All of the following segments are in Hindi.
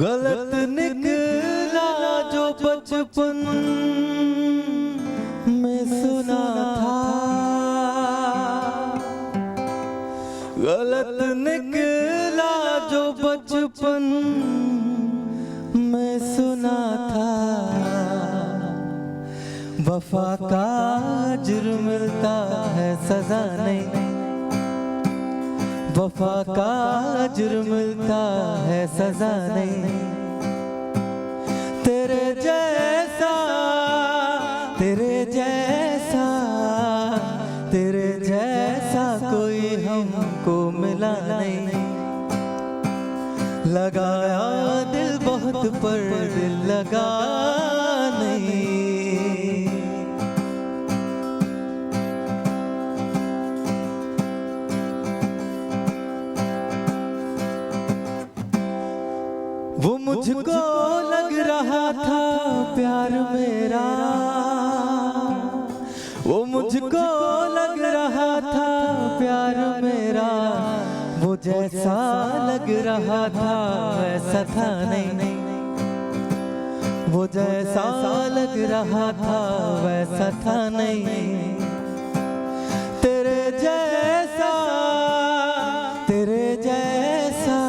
गलत निकला जो बचपन में सुना था, गलत निकला जो बचपन में सुना था। वफा का जुर्म मिलता है सजा नहीं, वफा का जुर्म मिलता है सजा नहीं। तेरे जैसा तेरे जैसा तेरे जैसा कोई हमको मिला नहीं। लगाया दिल बहुत पर दिल लगा नहीं। वो मुझको लग रहा था प्यार मेरा, वो मुझको लग रहा था प्यार मेरा। वो जैसा लग रहा था वैसा था नहीं, वो जैसा लग रहा था वैसा था नहीं। तेरे जैसा तेरे जैसा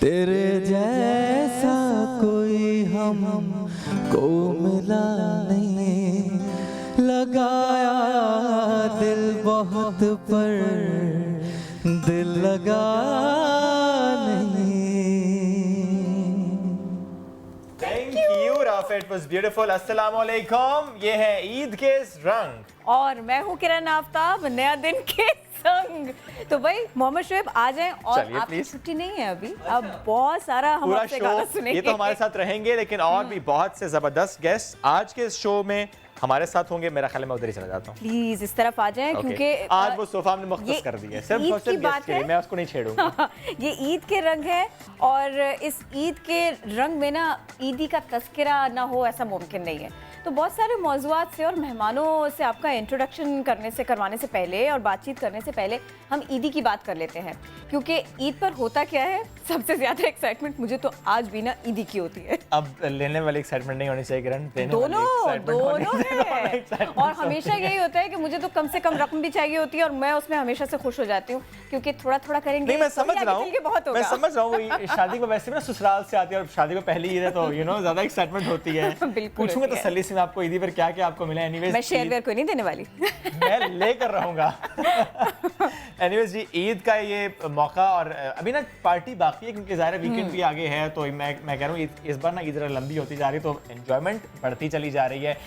तेरे जैसा कोई हमको मिला नहीं। लगाया दिल बहुत पर दिल लगा नहीं। Thank you, Rafa. It was beautiful. अस्सलामु अलैकुम। ये है ईद के रंग और मैं हूँ किरण आफ्ताब, नया दिन के संग। तो भाई मोहम्मद शोएब आ जाएं और आपकी छुट्टी नहीं है अभी, अब बहुत सारा हम आपसे गाना सुनेंगे। ये तो हमारे साथ रहेंगे, लेकिन और भी बहुत से जबरदस्त गेस्ट आज के शो में हमारे साथ होंगे। मेरा ख्याल है मैं उधर ही चला जाता हूँ। प्लीज इस तरफ आ जाएं क्योंकि आज वो सोफा हमने मुख्तस कर दिया है सिर्फ गेस्ट के लिए, मैं उसको नहीं छेड़ूंगा। ये ईद के रंग है और इस ईद के रंग में ना ईदी का तस्करा ना हो ऐसा मुमकिन नहीं है। तो बहुत सारे मौज़ूआत से और मेहमानों से आपका इंट्रोडक्शन करवाने से पहले और बातचीत करने से पहले हम ईदी की बात कर लेते हैं, क्योंकि ईद पर होता क्या है, सबसे ज्यादा एक्साइटमेंट मुझे तो आज भी ना ईदी की होती है। अब लेने वाली एक्साइटमेंट नहीं होनी चाहिए किरण, दोनों है। और हमेशा यही होता है कि मुझे तो कम से कम रकम भी चाहिए होती है और मैं उसमें हमेशा से खुश हो जाती हूँ, क्योंकि थोड़ा थोड़ा करेंगे। नहीं, मैं समझ रहा हूँ, मैं समझ रहा हूँ। शादी को वैसे भी ना ससुराल से आती है और शादी को पहली ईद है तो ज्यादा एक्साइटमेंट होती है। पूछूंगा तसल्ली से आपको ईदी पर क्या क्या आपको मिला। एनीवेज मैं शेयर कोई नहीं देने वाली, मैं लेकर रहूंगा। एनीवेज जी, ईद का ये मौका और अभी ना पार्टी बाकी है क्योंकि ज़ाहिर वीकेंड भी आगे है, तो मैं कह रहा हूँ इस बार ना ईद लंबी होती जा रही है तो एंजॉयमेंट बढ़ती चली जा रही है।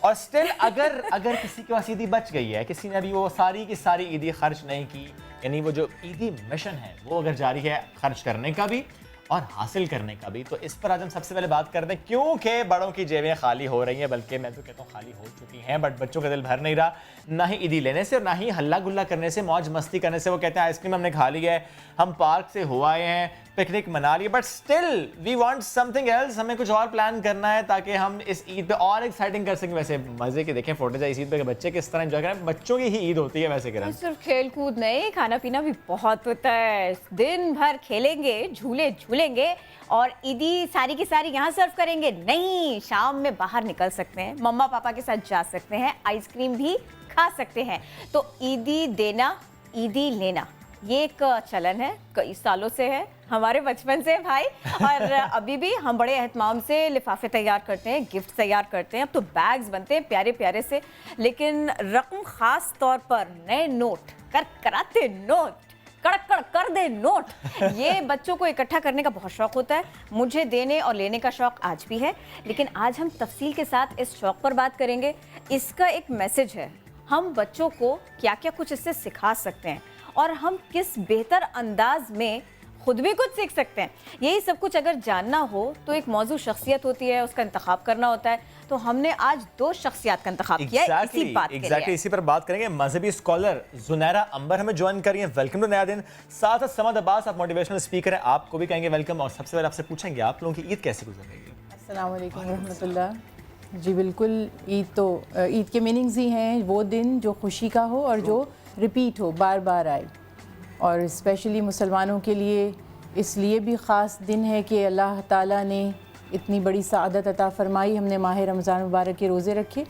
और स्टिल अगर किसी के पास ईदी बच गई है, किसी ने अभी वो सारी की सारी ईदी खर्च नहीं की, यानी वो जो ईदी मिशन है वो अगर जारी है खर्च करने का भी और हासिल करने का भी, तो इस पर आज हम सबसे पहले बात करते हैं। क्योंकि बड़ों की जेबें खाली हो रही हैं, बल्कि मैं तो कहता हूँ खाली हो चुकी हैं, बट बच्चों का दिल भर नहीं रहा, ना ही ईदी लेने से और ना ही हल्ला गुल्ला करने से, मौज मस्ती करने से। वो कहते हैं आइसक्रीम हमने खा ली है, हम पार्क से हो आए हैं, पिकनिक मना रही है, but still we want something else. हमें कुछ और प्लान करना है ताकि हम इस ईद पे और एक्साइटिंग कर सकें। वैसे मजे के देखें फोटोज इस ईद पे बच्चे किस तरह एंजॉय करें, बच्चों की ही ईद होती है वैसे करें। सिर्फ खेल कूद नहीं, खाना पीना भी बहुत होता है। दिन भर खेलेंगे, झूले झूलेंगे और ईदी सारी की सारी यहाँ सर्व करेंगे नहीं। शाम में बाहर निकल सकते हैं, मम्मा पापा के साथ जा सकते हैं, आइसक्रीम भी खा सकते हैं। तो ईदी देना, ईदी लेना, ये एक चलन है, कई सालों से है, हमारे बचपन से भाई। और अभी भी हम बड़े एहतमाम से लिफाफे तैयार करते हैं, गिफ्ट तैयार करते हैं, अब तो बैग्स बनते हैं प्यारे प्यारे से। लेकिन रकम खास तौर पर नए नोट, कराते नोट, कड़क कर दे नोट, ये बच्चों को इकट्ठा करने का बहुत शौक होता है। मुझे देने और लेने का शौक आज भी है, लेकिन आज हम तफसील के साथ इस शौक पर बात करेंगे। इसका एक मैसेज है, हम बच्चों को क्या क्या कुछ इससे सिखा सकते हैं और हम किस बेहतर अंदाज में खुद भी कुछ सीख सकते हैं। यही सब कुछ अगर जानना हो तो एक मौजू शख्सियत होती है, उसका इंतखाब करना होता है। तो हमने आज दो शख्सियत का इंतखाब किया है इसी बात के लिए। इसी पर बात करेंगे। मजहबी स्कॉलर जुनैरा अंबर हमें ज्वाइन करिए, वेलकम टू नया दिन। साथ समद अब्बास, आप मोटिवेशनल स्पीकर हैं, आपको भी कहेंगे वेलकम। और सबसे पहले आपसे पूछेंगे आप लोगों की ईद कैसे गुजर रही है? अस्सलाम वालेकुम रहमतुल्लाह। जी बिल्कुल, ईद के मीनिंग्स ही हैं वो दिन जो खुशी का हो और जो रिपीट हो, बार बार आए। और स्पेशली मुसलमानों के लिए इसलिए भी ख़ास दिन है कि अल्लाह ताला ने इतनी बड़ी सआदत अता फ़रमाई, हमने माह रमज़ान मुबारक के रोज़े रखे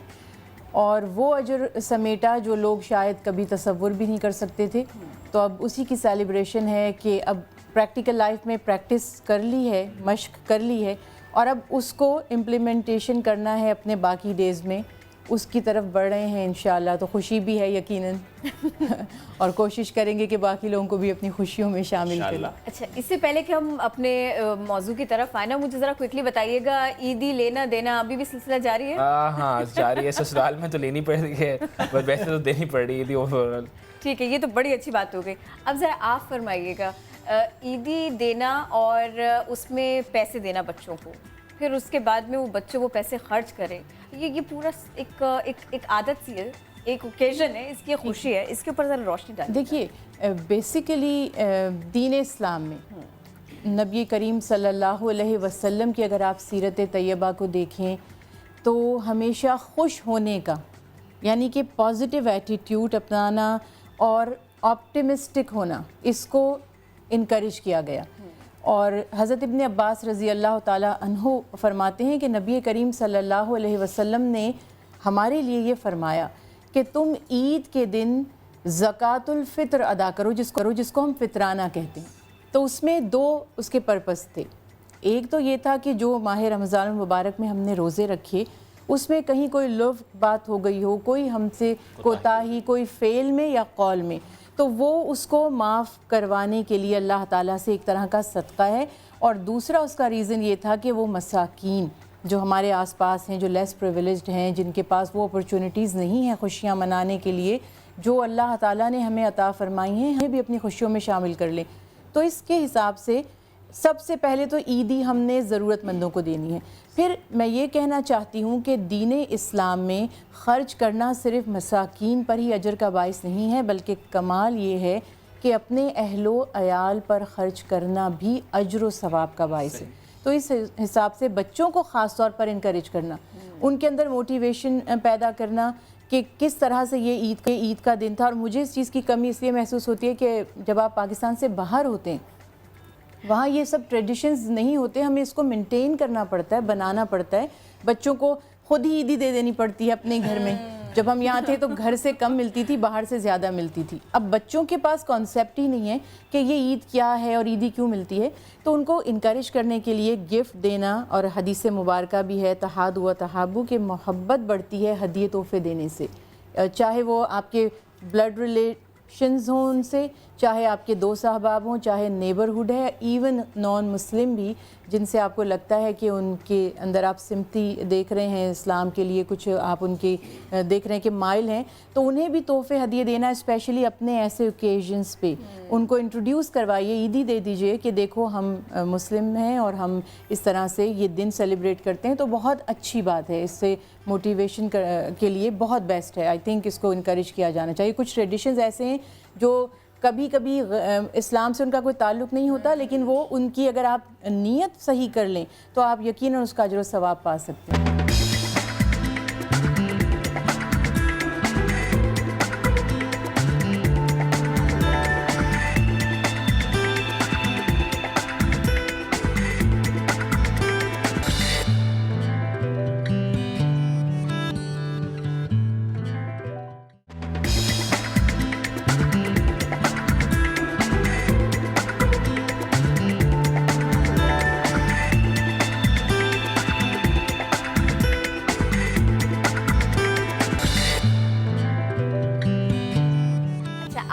और वो अजर समेटा जो लोग शायद कभी तसव्वुर भी नहीं कर सकते थे। तो अब उसी की सेलिब्रेशन है कि अब प्रैक्टिकल लाइफ में प्रैक्टिस कर ली है, मश्क कर ली है और अब उसको इम्प्लीमेंटेशन करना है अपने बाकी डेज़ में, उसकी तरफ बढ़ रहे हैं इंशाल्लाह। तो खुशी भी है यकीनन और कोशिश करेंगे कि बाकी लोगों को भी अपनी खुशियों में शामिल करें। अच्छा, इससे पहले कि हम अपने मौजू की तरफ आए ना, मुझे ज़रा क्विकली बताइएगा, ईदी लेना देना अभी भी सिलसिला जारी है? हाँ जारी है, ससुराल में तो लेनी पड़ रही है बट वैसे तो देनी पड़ रही है ईदी ओवरऑल। ठीक है, ये तो बड़ी अच्छी बात हो गई। अब ज़रा आप फरमाइएगा, ईदी देना और उसमें पैसे देना बच्चों को, फिर उसके बाद में वो बच्चे वो पैसे खर्च करें, ये पूरा एक आदत सी है, एक ओकेजन है, इसकी खुशी है, इसके ऊपर ज़रा रोशनी डालिए। देखिए बेसिकली दीन इस्लाम में नबी करीम सल्लल्लाहु अलैहि वसल्लम की अगर आप सीरत तैयबा को देखें तो हमेशा खुश होने का, यानी कि पॉजिटिव एटीट्यूड अपनाना और ऑप्टिमिस्टिक होना, इसको इनकरेज किया गया। और हज़रत इब्न अब्बास रज़ी अल्लाह ताला अन्हु फरमाते हैं कि नबी करीम सल्लल्लाहु अलैहि वसल्लम ने हमारे लिए ये फ़रमाया कि तुम ईद के दिन ज़कातुल फ़ित्र अदा करो, जिसको हम फ़ितराना कहते हैं। तो उसमें दो उसके पर्पस थे। एक तो ये था कि जो माह रमज़ान मुबारक में हमने रोज़े रखे उसमें कहीं कोई लुफ़ बात हो गई हो, कोई हमसे कोताही, कोई फ़ेल में या कौल में, तो वो उसको माफ़ करवाने के लिए अल्लाह ताला से एक तरह का सदका है। और दूसरा उसका रीज़न ये था कि वो मसाकीन जो हमारे आसपास हैं, जो लेस प्रिविलेज्ड हैं, जिनके पास वो अपॉर्चुनिटीज़ नहीं हैं खुशियाँ मनाने के लिए, जो अल्लाह ताला ने हमें अता फ़रमाई हैं, हमें भी अपनी खुशियों में शामिल कर लें। तो इसके हिसाब से सबसे पहले तो ईदी हमने ज़रूरतमंदों को देनी है। फिर मैं ये कहना चाहती हूँ कि दीन इस्लाम में ख़र्च करना सिर्फ़ मसाकीन पर ही अजर का बाइस नहीं है, बल्कि कमाल ये है कि अपने अहलो अयाल पर ख़र्च करना भी अजर व सवाब का बाइस है। तो इस हिसाब से बच्चों को ख़ास तौर पर इनकरेज करना, उनके अंदर मोटिवेशन पैदा करना कि किस तरह से ये ईद का दिन था। और मुझे इस चीज़ की कमी इसलिए महसूस होती है कि जब आप पाकिस्तान से बाहर होते हैं, वहाँ ये सब ट्रेडिशंस नहीं होते, हमें इसको मेंटेन करना पड़ता है, बनाना पड़ता है। बच्चों को खुद ही ईदी दे देनी पड़ती है अपने घर में। जब हम यहाँ थे तो घर से कम मिलती थी, बाहर से ज़्यादा मिलती थी। अब बच्चों के पास कॉन्सेप्ट ही नहीं है कि ये ईद क्या है और ईदी क्यों मिलती है। तो उनको इनकरेज करने के लिए गिफ्ट देना, और हदीस मुबारका भी है तहाद व तहाबू के मोहब्बत बढ़ती है हदिये तोहफे देने से, चाहे वो आपके ब्लड रिलेशंस हों उनसे, चाहे आपके दोस्त अहबाब हों, चाहे नेबरहुड है, इवन नॉन मुस्लिम भी जिनसे आपको लगता है कि उनके अंदर आप सिम्पथी देख रहे हैं इस्लाम के लिए, कुछ आप उनके देख रहे हैं कि माइल हैं, तो उन्हें भी तोहफे हदिये देना, स्पेशली अपने ऐसे ओकेजन्स पे उनको इंट्रोड्यूस करवाइए, ईदी दे दीजिए कि देखो हम मुस्लिम हैं और हम इस तरह से ये दिन सेलिब्रेट करते हैं। तो बहुत अच्छी बात है, इससे मोटिवेशन के लिए बहुत बेस्ट है। आई थिंक इसको इनकरेज किया जाना चाहिए। कुछ ट्रेडिशंस ऐसे हैं जो कभी कभी इस्लाम से उनका कोई ताल्लुक़ नहीं होता, लेकिन वो उनकी अगर आप नीयत सही कर लें तो आप यकीनन उसका अजर व सवाब पा सकते हैं।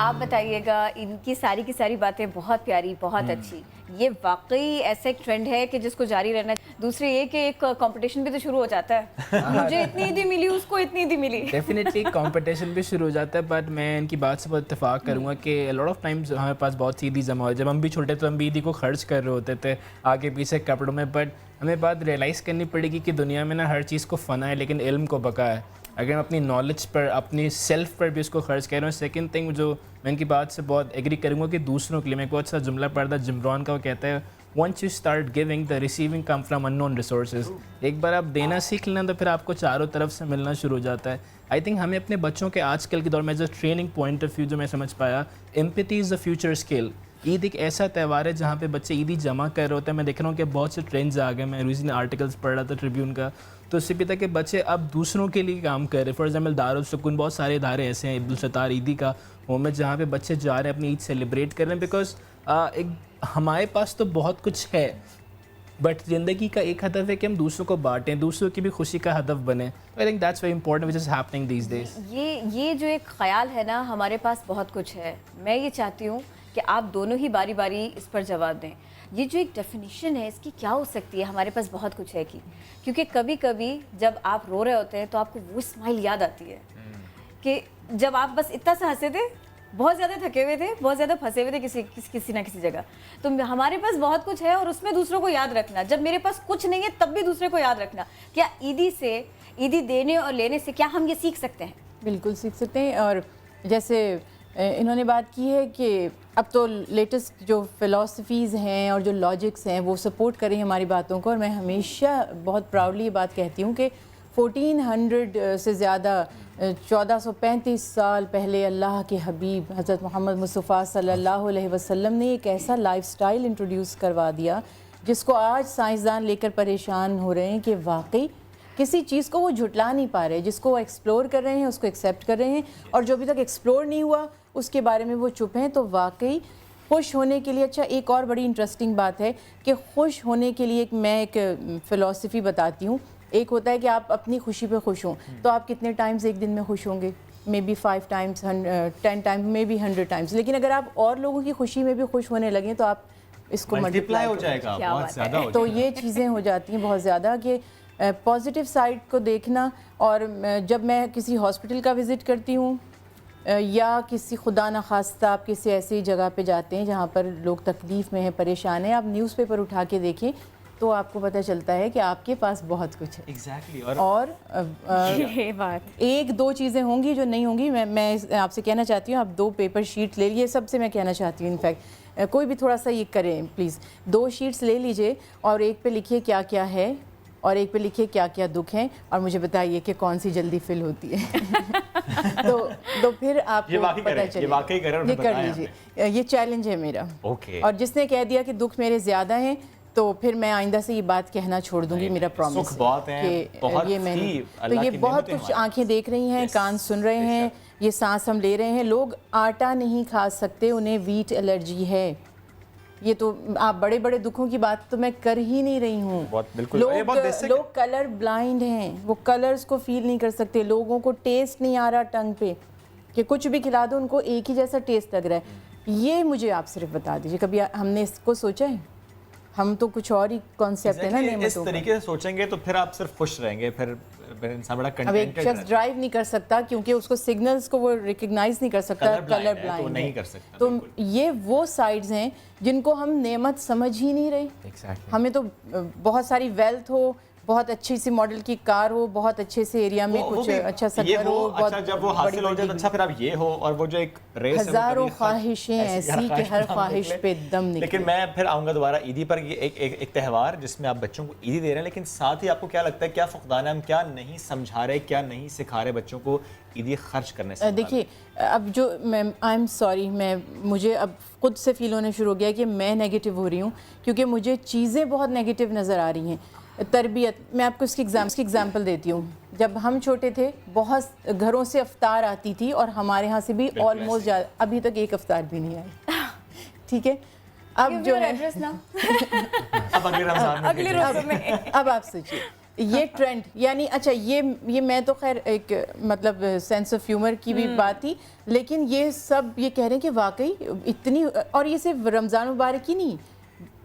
आप बताइएगा, इनकी सारी की सारी बातें बहुत प्यारी, बहुत अच्छी। ये वाकई ऐसा एक ट्रेंड है कि जिसको जारी रहना। दूसरी ये कि एक कंपटीशन भी तो शुरू हो जाता है, मुझे इतनी ईदी मिली, उसको इतनी ईदी मिली। डेफिनेटली कंपटीशन भी शुरू हो जाता है, बट मैं इनकी बात से बहुत इत्तेफाक करूँगा कि लॉट ऑफ टाइम्स हमारे पास बहुत सी ईदी जमा हो। जब हम भी छोटे तो हम भी ईदी को खर्च कर रहे होते थे आगे पीछे कपड़ों में, बट हमें बात रियलाइज़ करनी पड़ेगी कि दुनिया में ना हर चीज़ को फ़ना है लेकिन इल्म को बका है। अगर हम अपनी नॉलेज पर, अपनी सेल्फ पर भी उसको खर्च कर रहे हैं। सेकंड थिंग जो मैं इनकी बात से बहुत एग्री करूँगा कि दूसरों के लिए, मैं एक बहुत अच्छा जुमला पढ़ा था जिम्रान का, वो कहता है once you start giving the receiving come from unknown resources. एक बार आप देना सीख लेना तो फिर आपको चारों तरफ से मिलना शुरू हो जाता है। आई थिंक हमें अपने बच्चों के आजकल के दौर में as a training point of view जो मैं समझ पाया, empathy is the future skill. Eid एक ऐसा त्यौहार है जहाँ पे बच्चे ईदी जमा कर रहे होते हैं। मैं देख रहा हूँ कि बहुत से ट्रेंड्स आ गए। मैं रिसेंट आर्टिकल्स पढ़ रहा था ट्रिब्यून का, तो उससे पता कि बच्चे अब दूसरों के लिए काम कर रहे हैं। फॉर एग्जाम्पल दारुल सुकून, बहुत सारे इदारे ऐसे हैं, अब्दुल सत्तार ईदी का होम है, जहाँ पे बच्चे जा रहे हैं अपनी ईद सेलिब्रेट कर रहे हैं। बिकॉज एक हमारे पास तो बहुत कुछ है, बट ज़िंदगी का एक हदफ है कि हम दूसरों को बांटें, दूसरों की भी खुशी का हदफ बने। I think that's very important which is happening these days. ये जो एक ख्याल है ना, हमारे पास बहुत कुछ है। मैं ये चाहती हूँ कि आप दोनों ही बारी बारी इस पर जवाब दें। ये जो एक डेफिनेशन है इसकी क्या हो सकती है, हमारे पास बहुत कुछ है की? क्योंकि कभी कभी जब आप रो रहे होते हैं तो आपको वो स्माइल याद आती है कि जब आप बस इतना सा हंसे थे, बहुत ज़्यादा थके हुए थे, बहुत ज़्यादा फंसे हुए थे किसी ना किसी जगह। तो हमारे पास बहुत कुछ है और उसमें दूसरों को याद रखना। जब मेरे पास कुछ नहीं है तब भी दूसरे को याद रखना। क्या ईदी देने और लेने से क्या हम ये सीख सकते हैं? बिल्कुल सीख सकते हैं। और जैसे इन्होंने बात की है कि अब तो लेटेस्ट जो फ़िलासफ़ीज़ हैं और जो लॉजिक्स हैं वो सपोर्ट करें हमारी बातों को। और मैं हमेशा बहुत प्राउडली ये बात कहती हूँ कि 1400 से ज़्यादा 1435 साल पहले अल्लाह के हबीब हज़रत मोहम्मद मुस्तफ़ा सल्लल्लाहु अलैहि वसल्लम ने एक ऐसा लाइफस्टाइल इंट्रोड्यूस करवा दिया जिसको आज साइंसदान लेकर परेशान हो रहे हैं कि वाकई किसी चीज़ को वो झुटला नहीं पा रहे। जिसको वो एक्सप्लोर कर रहे हैं उसको एक्सेप्ट कर रहे हैं, और जो अभी तक एक्सप्लोर नहीं हुआ उसके बारे में वो चुप हैं। तो वाकई खुश होने के लिए, अच्छा एक और बड़ी इंटरेस्टिंग बात है कि खुश होने के लिए मैं एक फ़िलासफ़ी बताती हूँ। एक होता है कि आप अपनी खुशी पे खुश हों, तो आप कितने टाइम्स एक दिन में खुश होंगे? May be 5 times, 10 times, may be 100 times. लेकिन अगर आप और लोगों की खुशी में भी खुश होने लगें तो आप इसको मल्टीप्लाई हो जाएगा, बहुत ज़्यादा हो तो जाएगा। ये चीज़ें हो जाती हैं बहुत ज़्यादा कि पॉजिटिव साइड को देखना। और जब मैं किसी हॉस्पिटल का विज़िट करती हूँ या किसी खुदा न खास्ता आप किसी ऐसी जगह पे जाते हैं जहाँ पर लोग तकलीफ़ में हैं, परेशान हैं, आप न्यूज़पेपर उठा के देखें तो आपको पता चलता है कि आपके पास बहुत कुछ है। एग्जैक्टली। और ये बात एक दो चीज़ें होंगी जो नहीं होंगी। मैं आपसे कहना चाहती हूँ, आप 2 पेपर शीट ले लीजिए। सबसे मैं कहना चाहती हूँ इनफैक्ट कोई भी थोड़ा सा ये करें प्लीज़। 2 शीट्स ले लीजिए और एक पे लिखिए क्या क्या है और एक पे लिखिए क्या क्या दुख हैं, और मुझे बताइए कि कौन सी जल्दी फिल होती है। तो फिर आपको पता चले। ये कर लीजिए, ये चैलेंज है मेरा। ओके। और जिसने कह दिया कि दुख मेरे ज़्यादा हैं तो फिर मैं आइंदा से ये बात कहना छोड़ दूंगी। मेरा प्रॉमिस सुख बहुत है, बहुत ये मैंने ही तो ये बहुत कुछ आंखें देख रही हैं, कान सुन रहे हैं, ये सांस हम ले रहे हैं। लोग आटा नहीं खा सकते, उन्हें वीट एलर्जी है। ये तो आप बड़े बड़े दुखों की बात तो मैं कर ही नहीं रही हूँ। लोग कलर ब्लाइंड हैं, वो कलर्स को फील नहीं कर सकते। लोगों को टेस्ट नहीं आ रहा टंग पे कि कुछ भी खिला दो उनको एक ही जैसा टेस्ट लग रहा है। ये मुझे आप सिर्फ बता दीजिए, कभी हमने इसको सोचा है? हम तो कुछ और ही कॉन्सेप्ट है ना नेमतों इस तरीके से सोचेंगे तो फिर आप सिर्फ खुश रहेंगे, फिर इंसान बड़ा अब एक शख्स ड्राइव नहीं कर सकता क्योंकि उसको सिग्नल्स को वो रिकग्नाइज नहीं कर सकता, कलर ब्लाइंड तो नहीं कर सकता। तो ये वो साइड्स हैं जिनको हम नेमत समझ ही नहीं रहे। Exactly. हमें तो बहुत सारी वेल्थ हो, बहुत अच्छी सी मॉडल की कार हो, बहुत अच्छे से एरिया में कुछ अच्छा सा घर हो, बहुत अच्छा जब वो हासिल हो जाए तो अच्छा फिर आप ये हो। और वो जो एक रेस है, हजारों ख्वाहिशें ऐसी कि हर ख्वाहिश पे दम निकले। लेकिन मैं फिर आऊँगा दोबारा ईदी पर। एक त्यौहार जिसमें आप बच्चों को ईदी दे रहे हैं, लेकिन साथ ही आपको क्या लगता है क्या फुकदान है, हम क्या नहीं समझा रहे, क्या नहीं सिखा रहे बच्चों को ईदी खर्च करने से? देखिए अब जो मैं आई एम सॉरी, मुझे अब खुद से फील होना शुरू हो गया कि मैं नेगेटिव हो रही हूँ क्योंकि मुझे चीज़ें बहुत नेगेटिव नज़र आ रही हैं। तरबियत, मैं आपको इसकी एग्जांपल देती हूँ। जब हम छोटे थे बहुत घरों से अफ्तार आती थी और हमारे यहाँ से भी ऑलमोस्ट अभी तक एक अफ्तार भी नहीं आई। ठीक है, अब जो है एड्रेस ना अब अगले रमजान में अब आप सोचिए ये ट्रेंड, यानी अच्छा ये मैं तो खैर एक मतलब सेंस ऑफ ह्यूमर की भी बात थी, लेकिन ये सब ये कह रहे हैं कि वाकई इतनी, और ये सिर्फ रमज़ान मुबारक ही नहीं,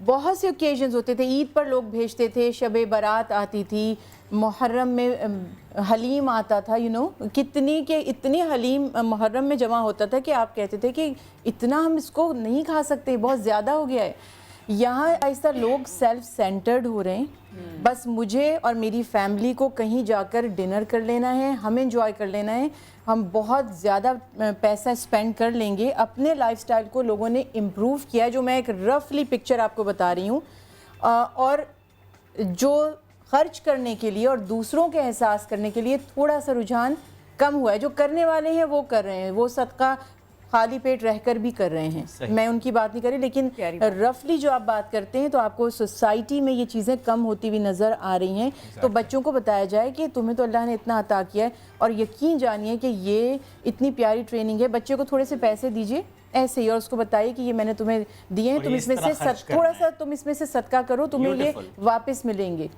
बहुत से ओकेजन्स होते थे। ईद पर लोग भेजते थे, शब बारात आती थी, मुहर्रम में हलीम आता था, इतनी हलीम मुहर्रम में जमा होता था कि आप कहते थे कि इतना हम इसको नहीं खा सकते, बहुत ज़्यादा हो गया है। यहाँ ऐसा लोग सेल्फ सेंटर्ड हो रहे हैं, बस मुझे और मेरी फैमिली को कहीं जाकर डिनर कर लेना है, हमें एंजॉय कर लेना है, हम बहुत ज़्यादा पैसा स्पेंड कर लेंगे। अपने लाइफस्टाइल को लोगों ने इम्प्रूव किया, जो मैं एक रफली पिक्चर आपको बता रही हूँ। और जो खर्च करने के लिए और दूसरों के एहसास करने के लिए थोड़ा सा रुझान कम हुआ है। जो करने वाले हैं वो कर रहे हैं, वो सदका खाली पेट रहकर भी कर रहे हैं, मैं उनकी बात नहीं कर रही, लेकिन रफली जो आप बात करते हैं तो आपको सोसाइटी में ये चीज़ें कम होती हुई नज़र आ रही हैं। तो बच्चों को बताया जाए कि तुम्हें तो अल्लाह ने इतना अता किया है, और यकीन जानिए कि ये इतनी प्यारी ट्रेनिंग है। बच्चे को थोड़े से पैसे दीजिए ऐसे ही, और उसको बताइए कि ये मैंने तुम्हें दिए हैं, तुम इसमें से थोड़ा सा तुम इसमें से सदका करो, तुम्हें ये वापस मिलेंगे।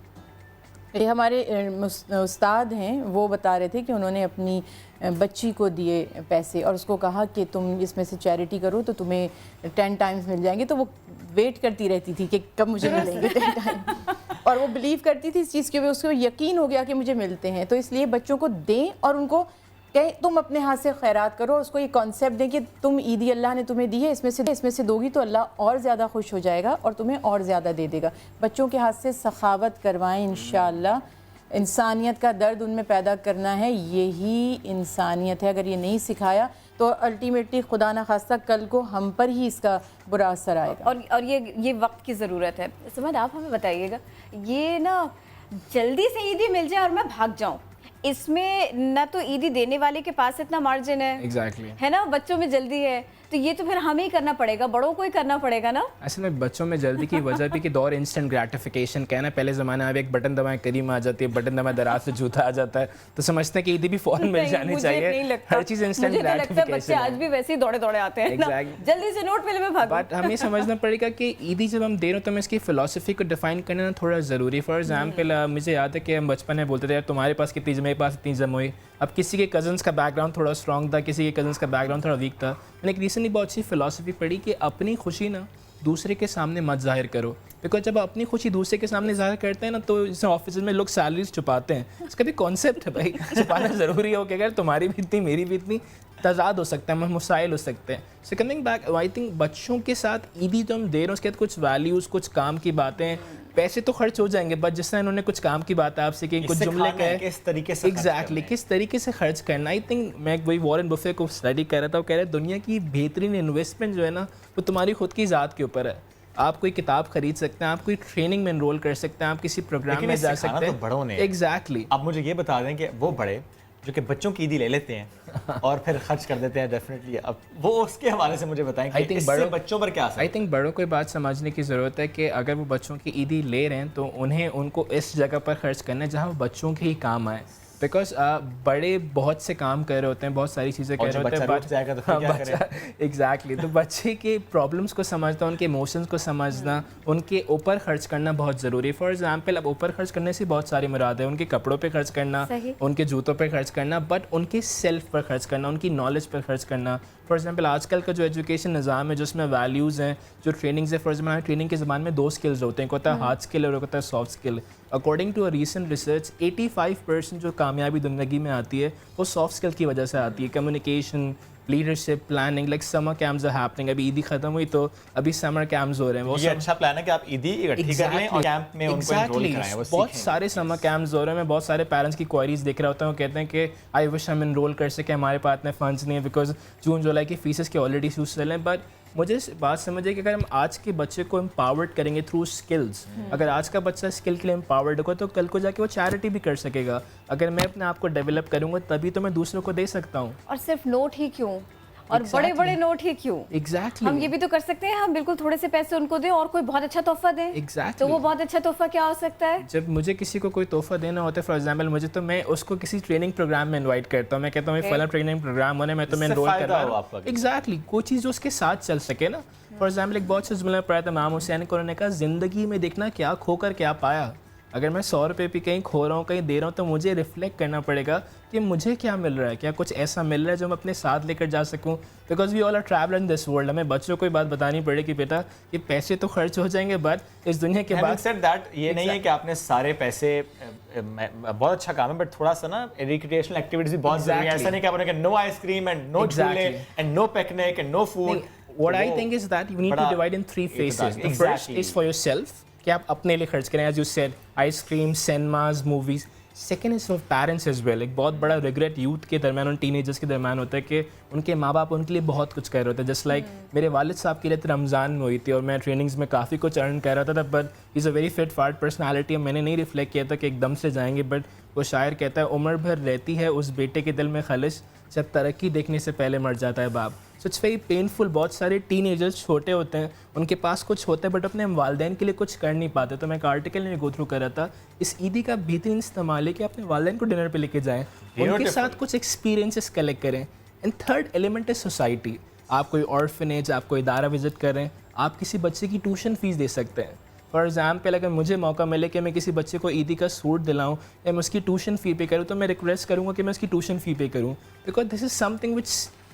ये हमारे उस्ताद हैं, वो बता रहे थे कि उन्होंने अपनी बच्ची को दिए पैसे और उसको कहा कि तुम इसमें से चैरिटी करो तो तुम्हें 10 टाइम्स मिल जाएंगे। तो वो वेट करती रहती थी कि कब मुझे मिलेंगे 10 टाइम, और वो बिलीव करती थी इस चीज़ के, उसको यकीन हो गया कि मुझे मिलते हैं। तो इसलिए बच्चों को दें और उनको कहें तुम अपने हाथ से खैरात करो, और उसको ये कॉन्सेप्ट दें कि तुम ईदी अल्लाह ने तुम्हें दी है, इसमें से दोगी तो अल्लाह और ज़्यादा खुश हो जाएगा और तुम्हें और ज़्यादा दे देगा। बच्चों के हाथ से सखावत करवाएं इंशाअल्लाह। इंसानियत का दर्द उनमें पैदा करना है, यही इंसानियत है। अगर ये नहीं सिखाया तो अल्टीमेटली खुदा ना खास्ता कल को हम पर ही इसका बुरा असर आएगा। और ये वक्त की ज़रूरत है। समझ, आप हमें बताइएगा, ये ना जल्दी से ईदी मिल जाए और मैं भाग जाऊँ, इसमें ना तो ईदी देने वाले के पास इतना मार्जिन है, एग्जैक्टली है ना, बच्चों में जल्दी है, तो ये तो फिर हमें ही करना पड़ेगा, बड़ों को ही करना पड़ेगा ना। असल में बच्चों में जल्दी की वजह भी कि दौर इंस्टेंट ग्रेटिफिकेशन कहना, पहले ज़माने में एक बटन दबाएं करीम आ जाती है, बटन दबाएं दराज से जूता आ जाता है, तो समझते हैं कि ईदी भी फौरन मिल जानी चाहिए। हर चीज़ इंस्टेंट ग्रेटिफिकेशन। बच्चे आज भी वैसे ही दौड़े दौड़े आते हैं ना, जल्दी से नोट मिले में भागो। बट हमें समझना पड़ेगा कि ईदी जब हम दे रहे हो तो हमें इसकी फ़िलासफ़ी को डिफाइन करना थोड़ा ज़रूरी। फॉर एग्जाम्पल मुझे याद है कि हम बचपन में बोलते थे यार तुम्हारे पास कितनी जम, मेरे पास इतनी जम हुई। अब किसी के कज़न्स का बैकग्राउंड थोड़ा स्ट्रॉन्ग था, किसी के कज़न्स का बैकग्राउंड थोड़ा वीक था। मैंने एक रिसेंटली बहुत अच्छी फ़िलासफ़ी पढ़ी कि अपनी खुशी ना दूसरे के सामने मत ज़ाहिर करो, बिकॉज जब अपनी खुशी दूसरे के सामने ज़ाहिर करते हैं ना, तो जैसे ऑफिस में लोग सैलरीज छुपाते हैं, इसका भी कॉन्सेप्ट है भाई, छुपाना ज़रूरी हो कि अगर तुम्हारी भी इतनी मेरी भी इतनी, तजाद हो सकता है, मुसाइल हो सकते हैं। So coming back, I think बच्चों के साथ ईदी जो हम दे रहे हैं उसके बाद कुछ वैल्यूज़, कुछ काम की बातें, पैसे तो खर्च हो जाएंगे, बट जिस तरह इन्होंने कुछ काम की बात आपसे की, कुछ जुमले कहे किस तरीके से एग्जैक्टली किस तरीके से खर्च करना। आई थिंक मैं वही वॉरेन बफे को स्टडी कर रहा था, वो कह रहे हैं दुनिया की बेहतरीन इन्वेस्टमेंट जो है ना वो तुम्हारी खुद की ज़ात के ऊपर है। आप कोई किताब खरीद सकते हैं, आप कोई ट्रेनिंग में एनरोल कर सकते हैं, आप किसी प्रोग्राम में जा सकते हैं। तो बड़ों ने एग्जैक्टली। अब मुझे ये बता दें कि वो बड़े जो कि बच्चों की ईदी ले लेते हैं और फिर खर्च कर देते हैं डेफिनेटली, अब वो उसके हवाले से मुझे बताएं कि इससे बच्चों पर क्या असर। आई थिंक बड़ों को बात समझने की ज़रूरत है कि अगर वो बच्चों की ईदी ले रहे हैं तो उनको इस जगह पर खर्च करना है जहाँ वो बच्चों के ही काम आए। बिकॉज बड़े बहुत से काम कर रहे होते हैं, बहुत सारी चीज़ें कर रहे होते हैं, एग्जैक्टली। तो बच्चे के प्रॉब्लम्स को समझना, उनके इमोशंस को समझना, उनके ऊपर खर्च करना बहुत ज़रूरी है। फॉर एग्जांपल अब ऊपर खर्च करने से बहुत सारी मुराद है, उनके कपड़ों पे खर्च करना, उनके जूतों पे खर्च करना, बट उनके सेल्फ पर खर्च करना, उनकी नॉलेज पर खर्च करना। फॉर एग्जांपल आजकल का जो एजुकेशन निज़ाम है जिसमें वैल्यूज़ हैं, जो ट्रेनिंग्स है, फॉर एग्जाम्पल ट्रेनिंग के ज़माने में 2 स्किल्स होते हैं, एक होता है हार्ड स्किल और एक होता है soft skill. According to a recent research 85% जो कामयाबी ज़िंदगी में आती है वो सॉफ्ट स्किल की वजह से आती है। Communication, leadership, planning, like summer camps are happening. अभी ईदी खत्म हुई तो अभी समर कैंप्स हो रहे हैं। वो ये अच्छा प्लान है कि आप ईदी इकट्ठी कर लें और कैंप में उनको एनरोल कराएं। वो बहुत सारे समर कैंप्स हो रहे हैं। मैं बहुत सारे पेरेंट्स की क्वेरीज देख रहा होता हूँ, वो कहते हैं कि आई विश हम एनरोल कर सके, हमारे पास इतने फंड्स नहीं है बिकॉज जून जुलाई की फीसेस के ऑलरेडी इशूज चल रहे हैं। बट मुझे बात समझिए कि अगर हम आज के बच्चे को एम्पावर्ड करेंगे थ्रू स्किल्स, अगर आज का बच्चा स्किल के लिए एम्पावर्ड होगा तो कल को जाके वो चैरिटी भी कर सकेगा। अगर मैं अपने आप को डेवलप करूँगा तभी तो मैं दूसरों को दे सकता हूँ। और सिर्फ नोट ही क्यों, और बड़े बड़े नोट ही क्यों, एग्जैक्टली हम ये भी तो कर सकते हैं, हम बिल्कुल थोड़े से पैसे उनको दें और कोई बहुत अच्छा तोहफा दें। एग्जैक्टली। तो वो बहुत अच्छा तोहफा क्या हो सकता है? जब मुझे किसी को कोई तोहफा देना होता है, फॉर एग्जांपल मुझे, तो मैं उसको किसी ट्रेनिंग प्रोग्राम में इनवाइट करता हूँ। मैं कहता हूँ फला ट्रेनिंग प्रोग्राम होने में तो मैं एनरोल कर रहा हूँ। एग्जैक्टली, कोई चीज़ जो उसके साथ चल सके ना। फॉर एग्जाम्पल एक बहुत अच्छा जुमला पढ़ा था इमाम हुसैन को, उन्होंने कहा ज़िंदगी में देखना क्या खोकर क्या पाया। अगर मैं 100 रुपये भी कहीं खो रहा हूँ, कहीं दे रहा हूँ, तो मुझे रिफ्लेक्ट करना पड़ेगा कि मुझे क्या मिल रहा है, क्या कुछ ऐसा मिल रहा है जो मैं अपने साथ लेकर जा सकूँ। Because we all are traveller in this world. हमें बच्चों को ये बात बतानी पड़ेगी कि बेटा ये पैसे तो खर्च हो जाएंगे, बट इस दुनिया के बाद सेड दैट ये नहीं है कि आपने सारे पैसे, बहुत अच्छा काम है, बट थोड़ा सा ना रिक्रिएशनल एक्टिविटीज भी बहुत जरूरी है। ऐसा नहीं कि आपने नो आइसक्रीम एंड नो झूले and no picnic and no food. What I think is that you need to divide in 3 phases. The first is for yourself, कि आप अपने लिए खर्च करें, as you said, ice cream, cinemas, movies. Second is for parents as well. एक बहुत बड़ा regret youth के दरमियान और teenagers के दरमियान होता है कि उनके माँ बाप उनके लिए बहुत कुछ कर रहे होते हैं। जस्ट लाइक मेरे वालिद साहब की रहती रमज़ान में हुई थी और मैं ट्रेनिंग्स में काफ़ी कुछ अर्न कर रहा था, but is a very fit फाट पर्सनैलिटी। मैंने नहीं रिफ्लेक्ट किया था कि एकदम से जाएंगे, बट वो शायर कहता है उम्र भर रहती है उस बेटे के दिल में खलिश, जब तरक्की देखने से पहले मर जाता है बाप। So it's very painful. बहुत सारे टीनेजर्स छोटे होते हैं, उनके पास कुछ होता है बट अपने वालिदैन के लिए कुछ कर नहीं पाते। तो मैं एक आर्टिकल में गो थ्रू कर रहा था, इस ईदी का बेहतरीन इस्तेमाल है कि अपने वालिदैन को डिनर पे लेके जाएं, उनके साथ कुछ एक्सपीरियंसेस कलेक्ट करें। एंड थर्ड एलिमेंट है सोसाइटी। आप कोई ऑर्फनेज, आप कोई इदारा विजिट कर रहे हैं, आप किसी बच्चे की ट्यूशन फ़ीस दे सकते हैं। फॉर एग्जाम्पल, अगर मुझे मौका मिले कि मैं किसी बच्चे को ईदी का सूट दिलाऊं या मैं उसकी ट्यूशन फ़ी पे करूं, तो मैं रिक्वेस्ट करूंगा कि मैं उसकी ट्यूशन फ़ी पे करूं, because this is something which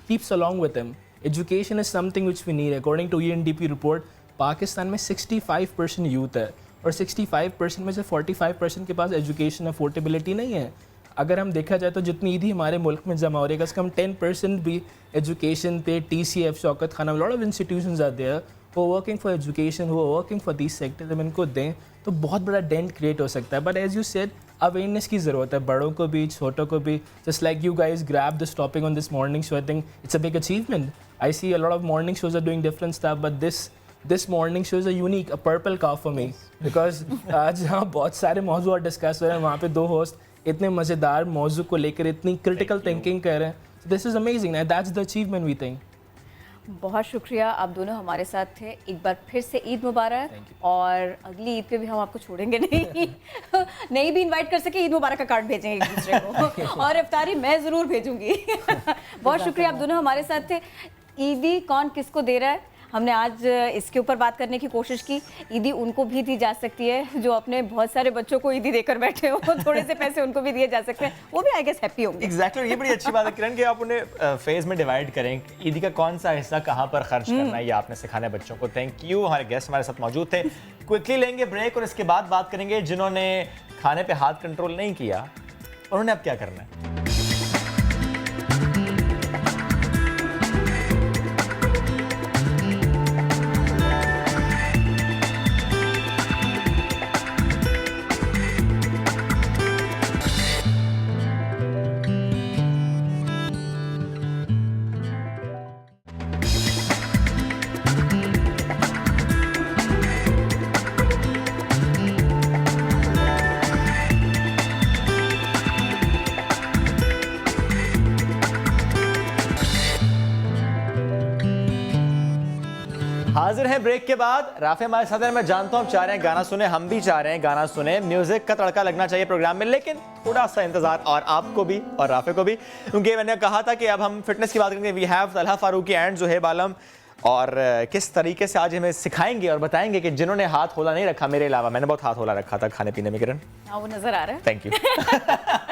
keeps along with him. Education is something which we need. According to UNDP report, Pakistan में 65% यूथ है और 65% में से 45% के पास एजुकेशन अफोर्डेबिलिटी नहीं है। अगर हम देखा जाए तो जितनी ईदी हमारे मुल्क में जमा हो रही है, कम से कम 10% भी एजुकेशन पे TCF, Shaukat Khanum, lot of institutions are there वो वर्किंग फॉर एजुकेशन, वो वर्किंग फॉर दीज सेक्टर्स। हम इनको दें तो बहुत बड़ा डेंट क्रिएट हो सकता है। But as you said, awareness की ज़रूरत है, बड़ों को भी, छोटों को भी। Just like you guys grab this topic on this morning show, I think it's a big achievement. I see a lot of morning shows are doing different stuff, but this morning show is a unique, a purple cow for me, because जहाँ बहुत सारे मौजू डिस्कस हो रहे हैं, वहाँ पे दो होस्ट इतने मज़ेदार मौजू को लेकर इतनी क्रिटिकल थिंकिंग कर रहे हैं। This is amazing and that's the achievement we think. बहुत शुक्रिया, आप दोनों हमारे साथ थे। एक बार फिर से ईद मुबारक, और अगली ईद पे भी हम आपको छोड़ेंगे नहीं। नहीं भी इनवाइट कर सके, ईद मुबारक का कार्ड भेजेंगे एक दूसरे को, और इफ्तारी मैं ज़रूर भेजूंगी। बहुत शुक्रिया, आप दोनों हमारे साथ थे। ईदी कौन किसको दे रहा है, हमने आज इसके ऊपर बात करने की कोशिश की। ईदी उनको भी दी जा सकती है जो अपने बहुत सारे बच्चों को ईदी देकर बैठे हो, थोड़े से पैसे उनको भी दिए जा सकते हैं, वो भी आई गेस हैप्पी होंगे। एग्जैक्टली, ये बड़ी अच्छी बात है किरण कि आप उन्हें फेज में डिवाइड करें, ईदी का कौन सा हिस्सा कहाँ पर खर्च करना है, ये आपने सिखाना है बच्चों को। Thank you. हमारे गेस्ट हमारे साथ मौजूद थे। क्विकली लेंगे ब्रेक और इसके बाद बात करेंगे जिन्होंने खाने पे हाथ कंट्रोल नहीं किया, उन्होंने अब क्या करना है। हाजिर हैं ब्रेक के बाद। राफे हमारे साथ हैं। मैं जानता हूँ आप चाह रहे हैं गाना सुने, हम भी चाह रहे हैं गाना सुने। म्यूजिक का तड़का लगना चाहिए प्रोग्राम में, लेकिन थोड़ा सा इंतजार, और आपको भी और राफे को भी, क्योंकि मैंने कहा था कि अब हम फिटनेस की बात करेंगे। We have Talha Farooqui and Zuhaib Alam, और किस तरीके से आज हमें सिखाएंगे और बताएंगे कि जिन्होंने हाथ होला नहीं रखा, मेरे अलावा मैंने बहुत हाथ होला रखा था खाने पीने में। किरण, हाँ वो नजर आ रहा है। Thank you.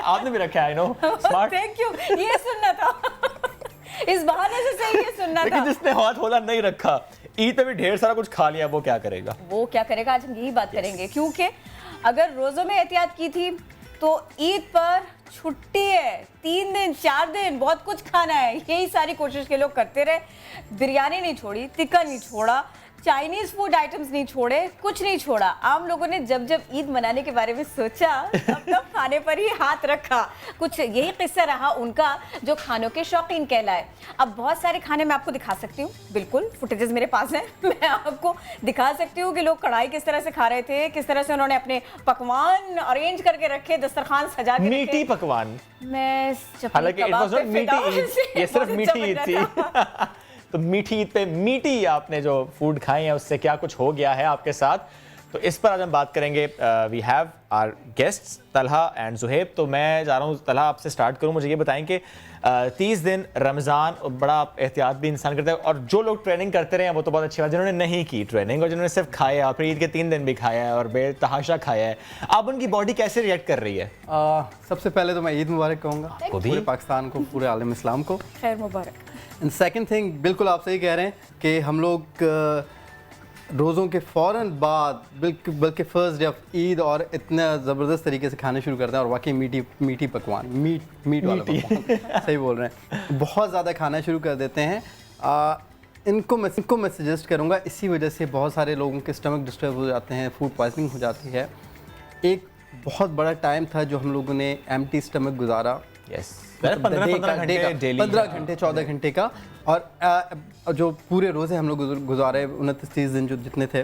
आपने भी रखा है, I know, smart. Thank you, ये सुनना था। इस बहाने से सही ये सुनना था। लेकिन जिसने हाथ होला नहीं रखा, ईद पे भी ढेर सारा कुछ खा लिया, वो क्या करेगा? वो क्या करेगा, आज हम यही बात करेंगे। क्योंकि अगर रोज़ों में एहतियात की थी तो ईद पर छुट्टी है, 3 दिन 4 दिन बहुत कुछ खाना है। यही सारी कोशिश के लोग करते रहे। बिरयानी नहीं छोड़ी, टिक्का नहीं छोड़ा, चाइनीज फूड आइटम्स नहीं छोड़े, कुछ नहीं छोड़ा। आम लोगों ने जब जब ईद मनाने के बारे में सोचा, तब खाने पर ही हाथ रखा। कुछ यही किस्सा रहा उनका, जो खानों के शौकीन कहलाए। अब बहुत सारे खाने मैं आपको दिखा सकती हूँ, बिल्कुल फुटेजेस मेरे पास हैं। मैं आपको दिखा सकती हूँ कि लोग कढ़ाई किस तरह से खा रहे थे, किस तरह से उन्होंने अपने पकवान अरेंज करके रखे, दस्तरखान सजा के मीठी पकवान। मैं हालांकि ये सिर्फ मीठी ईद थी। तो मीठी ईद पे मीठी आपने जो फूड खाए हैं उससे क्या कुछ हो गया है आपके साथ, तो इस पर आज हम बात करेंगे। We have our guests Talha and Zuhaib. तो मैं जा रहा हूँ तलहा, आपसे स्टार्ट करूँ। मुझे ये बताएं कि 30 दिन रमज़ान, बड़ा एहतियात भी इंसान करता है, और जो लोग ट्रेनिंग करते रहे हैं वो तो बहुत अच्छी बात। जिन्होंने नहीं की ट्रेनिंग और जिन्होंने सिर्फ खाया और फिर ईद के 3 दिन भी खाया है और बेतहाशा खाया है, अब उनकी बॉडी कैसे रिएक्ट कर रही है? सबसे पहले तो मैं ईद मुबारक कहूँगा पूरे पाकिस्तान को, पूरे आलम इस्लाम को। खैर मुबारक। एंड सेकंड थिंग, बिल्कुल आप सही कह रहे हैं कि हम लोग रोज़ों के फ़ौरन बाद बल्कि फ़र्स्ट डे ऑफ ईद और इतना ज़बरदस्त तरीके से खाने शुरू करते हैं, और वाकई मीठी पकवान, मीट वाला पकवान, सही बोल रहे हैं, बहुत ज़्यादा खाना शुरू कर देते हैं। इनको मैं सजेस्ट करूँगा। इसी वजह से बहुत सारे लोगों के स्टमक डिस्टर्ब हो जाते हैं, फूड पॉइजनिंग हो जाती है। एक बहुत बड़ा टाइम था जो हम लोगों ने एम्प्टी स्टमक गुजारा, यस मतलब 15 डे का, घंटे डेली 15 घंटे 14 घंटे का। और जो पूरे रोज़े हम लोग गुजारे 29-30 दिन जो जितने थे,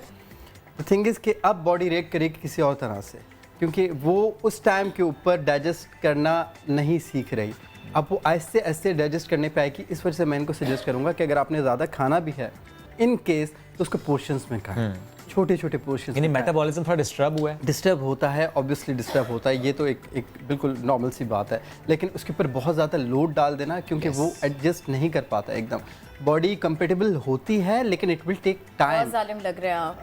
थिंग इज़ कि अब बॉडी रिएक्ट करेगी किसी और तरह से, क्योंकि वो उस टाइम के ऊपर डाइजेस्ट करना नहीं सीख रही। अब वो आहिस्ते आहिस्ते डाइजेस्ट करने पे आएगी। इस वजह से मैं इनको सजेस्ट करूँगा कि अगर आपने ज़्यादा खाना भी है इन केस तो उसको पोर्शंस में खाएं, छोटे छोटे पोर्शंस। यानी मेटाबॉलिज्म थोड़ा डिस्टर्ब हुआ है। डिस्टर्ब होता है, ऑब्वियसली डिस्टर्ब होता है, ये तो एक बिल्कुल नॉर्मल सी बात है, लेकिन उसके ऊपर बहुत ज़्यादा लोड डाल देना, क्योंकि वो एडजस्ट नहीं कर पाता एकदम। बॉडी कंपेटेबल होती है लेकिन इट विल टेक टाइम। बहुत जालिम लग रहे हैं आप।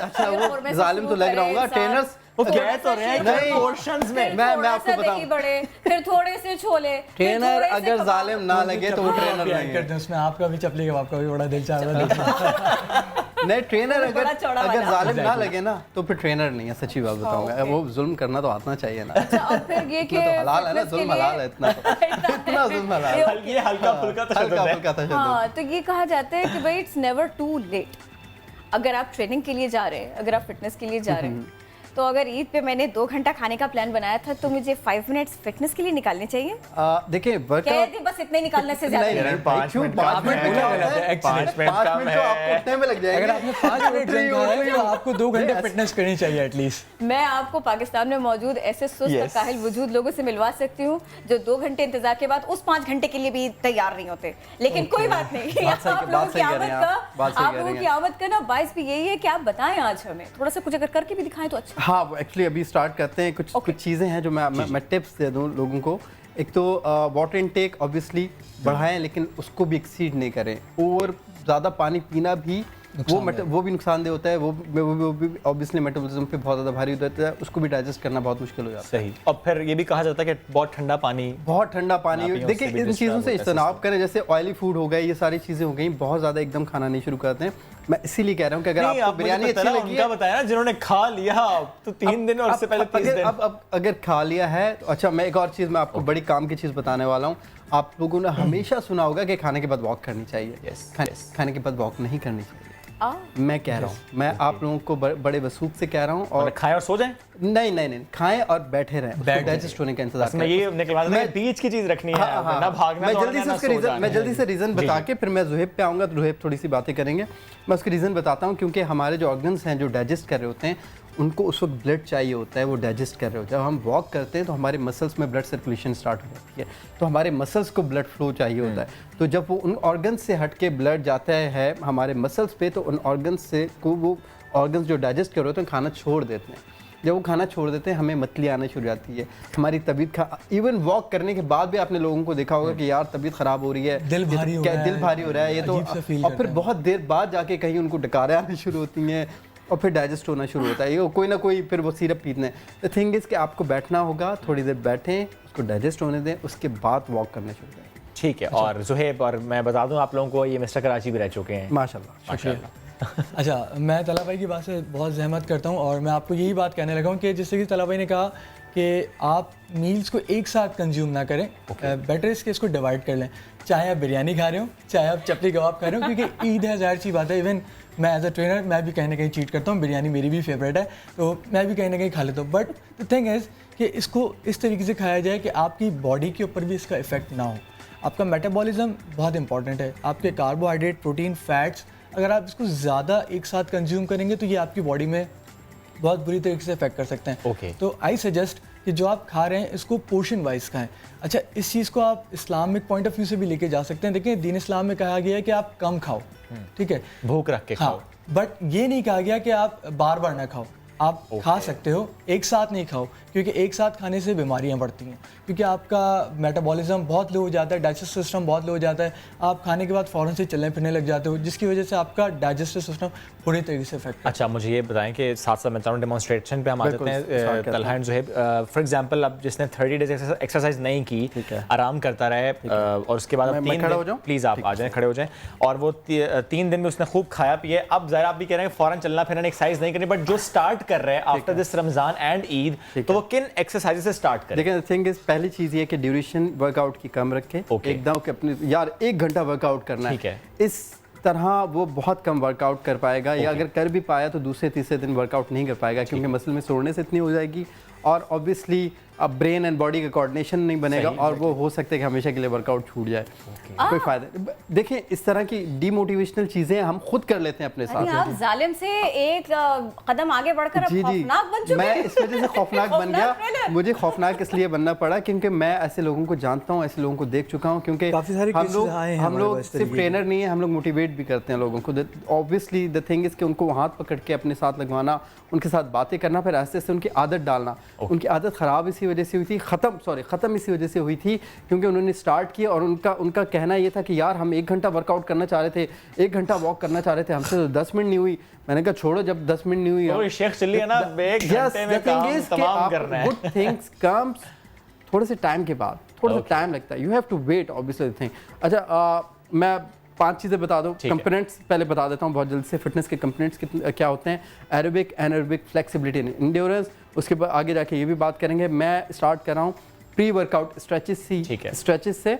अच्छा वो जालिम तो लग रहा होगा। ट्रेनर्स वो कह तो रहे हैं नहीं, पोर्शंस में। मैं आपको बताऊं, बड़े फिर थोड़े से छोले, ट्रेनर अगर जालिम ना लगे तो वो ट्रेनर नहीं है। करते हैं उसमें आपका भी चपली कबाब का भी बड़ा दिल चाह रहा है। नहीं, ट्रेनर बड़ा चौड़ा अगर वाला। जालिम ना लगे ना तो फिर ट्रेनर नहीं है, सच्ची बात बताऊंगा। वो जुल्म करना तो आना चाहिए ना। अच्छा, अब फिर ये कि इतना तो हलाल है ना, fitness के जुल्म लिए- हलाल है इतना तो। इतना जुल्म हलाल है। ये हल्का फुल्का तो हल्का है। फुल्का तशद्दुद। हाँ, तो ये कहा जाता है कि भाई इट्स नेवर टू लेट। अगर आप ट्रेनिंग के लिए जा रहे हैं, अगर आप फिटनेस के लिए जा रहे हैं, तो अगर ईद पे मैंने 2 घंटा खाने का प्लान बनाया था तो मुझे 5 मिनट्स फिटनेस के लिए निकालने चाहिए। देखिए कह वर्कआउट दी बस इतने निकालने से ज्यादा नहीं, नहीं। नहीं, 5 क्यों? मिनट 5 मिनट कम क्या है। होता है? 5 मिनट 5 कम मिनट तो है। आपको उठने में लग जाएंगे। अगर आपने 5 मिनट ड्रिंक करा है तो आपको 2 घंटे फिटनेस करनी चाहिए एटलीस्ट। मैं आपको पाकिस्तान में मौजूद ऐसे सुस्त और Yes. काहिल वजूद लोगों से मिलवा सकती हूँ जो 2 घंटे इंतजार के बाद उस 5 घंटे के लिए भी तैयार नहीं होते। लेकिन कोई बात नहीं, बात सही- आप लोगों बात की सही कह आमद रहे हैं आप, बात सही आप कह लोगों रही की हैं। आमद का ना बाइस भी यही है कि आप बताएं आज हमें थोड़ा सा कुछ अगर करके भी दिखाएं तो अच्छा। हाँ, वो एक्चुअली अभी स्टार्ट करते हैं। कुछ चीज़ें हैं जो मैं टिप्स दे दूँ लोगों को। एक तो वाटर इनटेक ऑब्वियसली बढ़ाएं, लेकिन उसको भी एक्सीड नहीं करें। और ज़्यादा पानी पीना भी वो भी नुकसानदेह होता है। वो भी ऑब्वियसली मेटाबॉलिज्म पे बहुत ज़्यादा भारी होता है, उसको भी डाइजेस्ट करना बहुत मुश्किल हो जाता है। सही। और फिर ये भी कहा जाता है कि बहुत ठंडा पानी बहुत ठंडा पानी, ना पियो, देखिए उससे भी इन चीज़ों disturb से होता है इज्तनाब करें। जैसे ऑयली फूड हो गए, ये सारी चीज़ें हो गई, बहुत ज़्यादा एकदम खाना नहीं शुरू करते हैं। मैं इसीलिए कह रहा हूँ कि अगर नहीं, आपको आप मुझे बिरयानी पता अच्छी ना, लगी उनका है, बताया ना जिन्होंने खा लिया तो 3 दिन और उससे पहले 30 दिन। अब अगर खा लिया है तो अच्छा, मैं एक और चीज़ मैं आपको बड़ी काम की चीज़ बताने वाला हूँ। आप लोगों ने हमेशा सुना होगा कि खाने के बाद वॉक करनी चाहिए। Yes, yes. खाने के बाद वॉक नहीं करनी चाहिए। आ, मैं कह रहा हूँ, मैं आप लोगों को बड़े वसूख से कह रहा हूँ। और खाएं और सो जाएं। नहीं, खाएं और बैठे रहें, डाइजेस्ट होने का इंतजार बस मैं ये निकलवा देता हूं, बीच की चीज रखनी है, हाँ, ना भागना मैं दौड़ना, जल्दी से ना उसके सो रीजन जाना। मैं जल्दी से रीजन बता के फिर मैं जुहेब पे आऊँगा तो जुहेब थोड़ी सी बातें करेंगे। मैं उसके रीज़न बताता हूँ, क्योंकि हमारे जो ऑर्गन्स हैं जो डाइजेस्ट कर रहे होते हैं उनको उस वक्त ब्लड चाहिए होता है, वो डाइजेस्ट कर रहे होते हैं। जब हम वॉक करते हैं तो हमारे मसल्स में ब्लड सर्कुलेशन स्टार्ट हो जाती है, तो हमारे मसल्स को ब्लड फ्लो चाहिए होता है। तो जब वो उन ऑर्गन्स से हट के ब्लड जाता है हमारे मसल्स पे, तो उन ऑर्गन्स से को वो ऑर्गन्स जो डाइजेस्ट कर रहे होते हैं खाना छोड़ देते हैं। जब वो खाना छोड़ देते हैं हमें मतली आने शुरू जाती है, हमारी तबीयत इवन वॉक करने के बाद भी आपने लोगों को देखा होगा कि यार तबीयत ख़राब हो रही है, दिल भारी हो रहा है, दिल भारी हो रहा है, ये तो। अजीब सा feel और करते फिर हैं। बहुत देर बाद जाके कहीं उनको डकारें आनी शुरू होती हैं और फिर डाइजेस्ट होना शुरू होता है। ये कोई ना कोई फिर वो सिरप पीते हैं। द थिंग इज़ कि आपको बैठना होगा, थोड़ी देर बैठें, उसको डाइजेस्ट होने दें, उसके बाद वॉक करना शुरू करें। ठीक है। और जुहेब, और मैं बता दूं आप लोगों को, ये मिस्टर कराची भी रह चुके हैं माशाल्लाह। माशाल्लाह। अच्छा, मैं तला भाई की बात से बहुत सहमत करता हूँ और मैं आपको यही बात कहने लगा हूँ कि जैसे कि तला भाई ने कहा कि आप मील्स को एक साथ कंज्यूम ना करें, बेटर इसके इसको डिवाइड कर लें। चाहे आप बिरयानी खा रहे हो, चाहे आप चपली कबाब खा रहे हो, क्योंकि ईद है, ज़ाहिर सी बात है। इवन मैं एज अ ट्रेनर मैं भी कहीं ना कहीं चीट करता हूँ, बिरयानी मेरी भी फेवरेट है, तो मैं भी कहीं ना कहीं खा लेता हूँ। बट द थिंग इज़ कि इसको इस तरीके से खाया जाए कि आपकी बॉडी के ऊपर भी इसका इफेक्ट ना हो। आपका मेटाबॉलिज्म बहुत इंपॉर्टेंट है। आपके कार्बोहाइड्रेट, प्रोटीन, फैट्स, अगर आप इसको ज़्यादा एक साथ कंज्यूम करेंगे तो ये आपकी बॉडी में बहुत बुरी तरीके से इफेक्ट कर सकते हैं। Okay. तो आई सजेस्ट कि जो आप खा रहे हैं इसको पोर्शन वाइज खाएं। अच्छा, इस चीज़ को आप इस्लामिक पॉइंट ऑफ व्यू से भी लेके जा सकते हैं। देखिए, दीन इस्लाम में कहा गया है कि आप कम खाओ, ठीक है, भूख रख के खाओ। हाँ, बट ये नहीं कहा गया कि आप बार बार ना खाओ। आप खा सकते हो, एक साथ नहीं खाओ, क्योंकि एक साथ खाने से बीमारियां बढ़ती हैं, क्योंकि आपका मेटाबॉलिज्म बहुत लो हो जाता है, डाइजेस्टिव सिस्टम बहुत लो हो जाता है। आप खाने के बाद फ़ौरन से चलने फिरने लग जाते हो, जिसकी वजह से आपका डाइजेस्टिव सिस्टम पूरी तरीके से इफेक्ट। अच्छा, मुझे ये बताएं कि साथ साथ मैं चाहूँ डेमोन्स्ट्रेशन पे हम आ जाते हैं। Talha and Zuheb, for example, अब जिसने 30 डेज एक्सरसाइज नहीं की, आराम करता रहे, और उसके बाद मैं खड़ा हो जाऊं? प्लीज़ आप आ जाएं, खड़े हो जाएं, और वो 3 दिन में उसने खूब खाया पिए। अब ज़रा आप भी कह रहे हैं फ़ौरन चलना फिरना, एक्सरसाइज नहीं करनी, बट जो स्टार्ट कर रहे हैं after this Ramzan and Eid, तो वो किन एक्सरसाइज से स्टार्ट करें? देखिए, थिंग इज पहली चीज़ ये कि ड्यूरेशन वर्कआउट की कम रखें। एकदम कि अपने यार 1 घंटा वर्कआउट करना है, ठीक है। इस तरह वो बहुत कम वर्कआउट कर पाएगा, या अगर कर भी पाया तो दूसरे तीसरे दिन वर्कआउट नहीं कर पाएगा, क्योंकि मसल में सोड़ने से इतनी हो जाएगी। और ऑब्वियसली अब ब्रेन एंड बॉडी का कोऑर्डिनेशन नहीं बनेगा और वो हो सकता है कि हमेशा के लिए वर्कआउट छूट जाए। कोई फायदा देखें, इस तरह की डीमोटिवेशनल चीज़ें हम खुद कर लेते हैं अपने अरे साथ। आप जालिम से एक कदम आगे बढ़कर अब जी जी, खौफनाक बन चुके मैं हैं। इस वजह से खौफनाक बन गया। मुझे खौफनाक इसलिए बनना पड़ा क्योंकि मैं ऐसे लोगों को जानता हूँ, ऐसे लोगों को देख चुका हूँ। क्योंकि काफ़ी सारे हम cases लोग आए हैं हम हमारे लोग पास इस सिर्फ तरीके ट्रेनर नहीं है, हम लोग मोटिवेट भी करते हैं लोगों को। ऑब्वियसली द थिंग इज कि उनको हाथ पकड़ के अपने साथ लगवाना, उनके साथ बातें करना, फिर आहिस्ते आहिस्ते उनकी आदत डालना। उनकी आदत ख़राब इसी वजह से हुई थी, ख़त्म इसी वजह से हुई थी क्योंकि उन्होंने स्टार्ट किया और उनका कहना ये था कि यार हम 1 घंटा वर्कआउट करना चाह रहे थे, 1 घंटा वॉक करना चाह रहे थे, हमसे तो 10 मिनट नहीं हुई। मैंने कहा छोड़ो, जब 10 मिनट नहीं हुई तो शेख चिल्ली है ना, एक घंटे में काम तमाम करना है। गुड थिंग्स कम्स थोड़े से टाइम के बाद, थोड़ा सा टाइम लगता है। You have to wait obviously thing. अच्छा, मैं 5 चीज़ें बता दूँ। कंपोनेंट्स पहले बता देता हूँ बहुत जल्दी से। फिटनेस के कंपोनेंट्स क्या होते हैं? Aerobic, anaerobic, flexibility, endurance. उसके बाद आगे जाके ये भी बात करेंगे। मैं स्टार्ट कर रहा हूँ प्री वर्कआउट स्ट्रेचेस से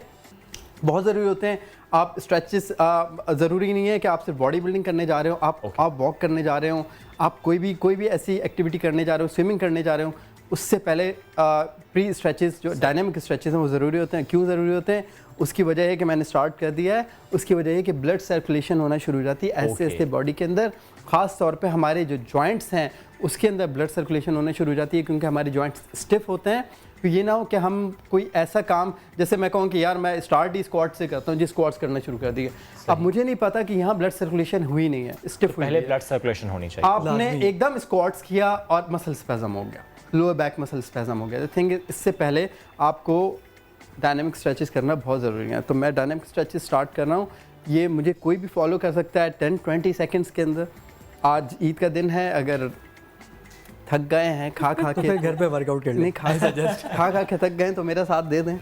बहुत ज़रूरी होते हैं। आप स्ट्रेचेस ज़रूरी नहीं है कि आप सिर्फ बॉडी बिल्डिंग करने जा रहे हो, आप वॉक करने जा रहे हो, आप कोई भी ऐसी एक्टिविटी करने जा रहे हो, स्विमिंग करने जा रहे हो, उससे पहले प्री स्ट्रेचेस जो डायनामिक स्ट्रेचेस हैं वो ज़रूरी होते हैं। क्यों ज़रूरी होते हैं? उसकी वजह है कि मैंने स्टार्ट कर दिया है, उसकी वजह है कि ब्लड सर्कुलेशन होना शुरू हो जाती है ऐसे ऐसे बॉडी के अंदर। ख़ास तौर पे हमारे जो जॉइंट्स हैं उसके अंदर ब्लड सर्कुलेशन होना शुरू हो जाती है क्योंकि हमारे जॉइंट्स स्टिफ होते हैं। तो ये ना हो कि हम कोई ऐसा काम, जैसे मैं कहूँ कि यार मैं स्टार्ट ही स्क्वाट से करता हूँ, जी स्क्वाट्स करना शुरू कर दिए, अब मुझे नहीं पता कि यहाँ ब्लड सर्कुलेशन हुई नहीं है, स्टिफ हुई पहले है। ब्लड सर्कुलेशन होनी चाहिए। आपने एकदम स्क्वाट्स किया और मसल स्पैज़म हो गया, लोअर बैक मसल स्पैज़म हो गया। द थिंग इससे पहले आपको डायनामिक स्ट्रेचेस करना बहुत ज़रूरी है। तो मैं डायनामिक स्ट्रेचेस स्टार्ट कर रहा हूँ। ये मुझे कोई भी फॉलो कर सकता है 10-20 सेकंड्स के अंदर। आज ईद का दिन है, अगर थक गए हैं खा खा तो के फिर घर पे वर्कआउट कर लें। नहीं खा के थक गए तो मेरा साथ दे दें।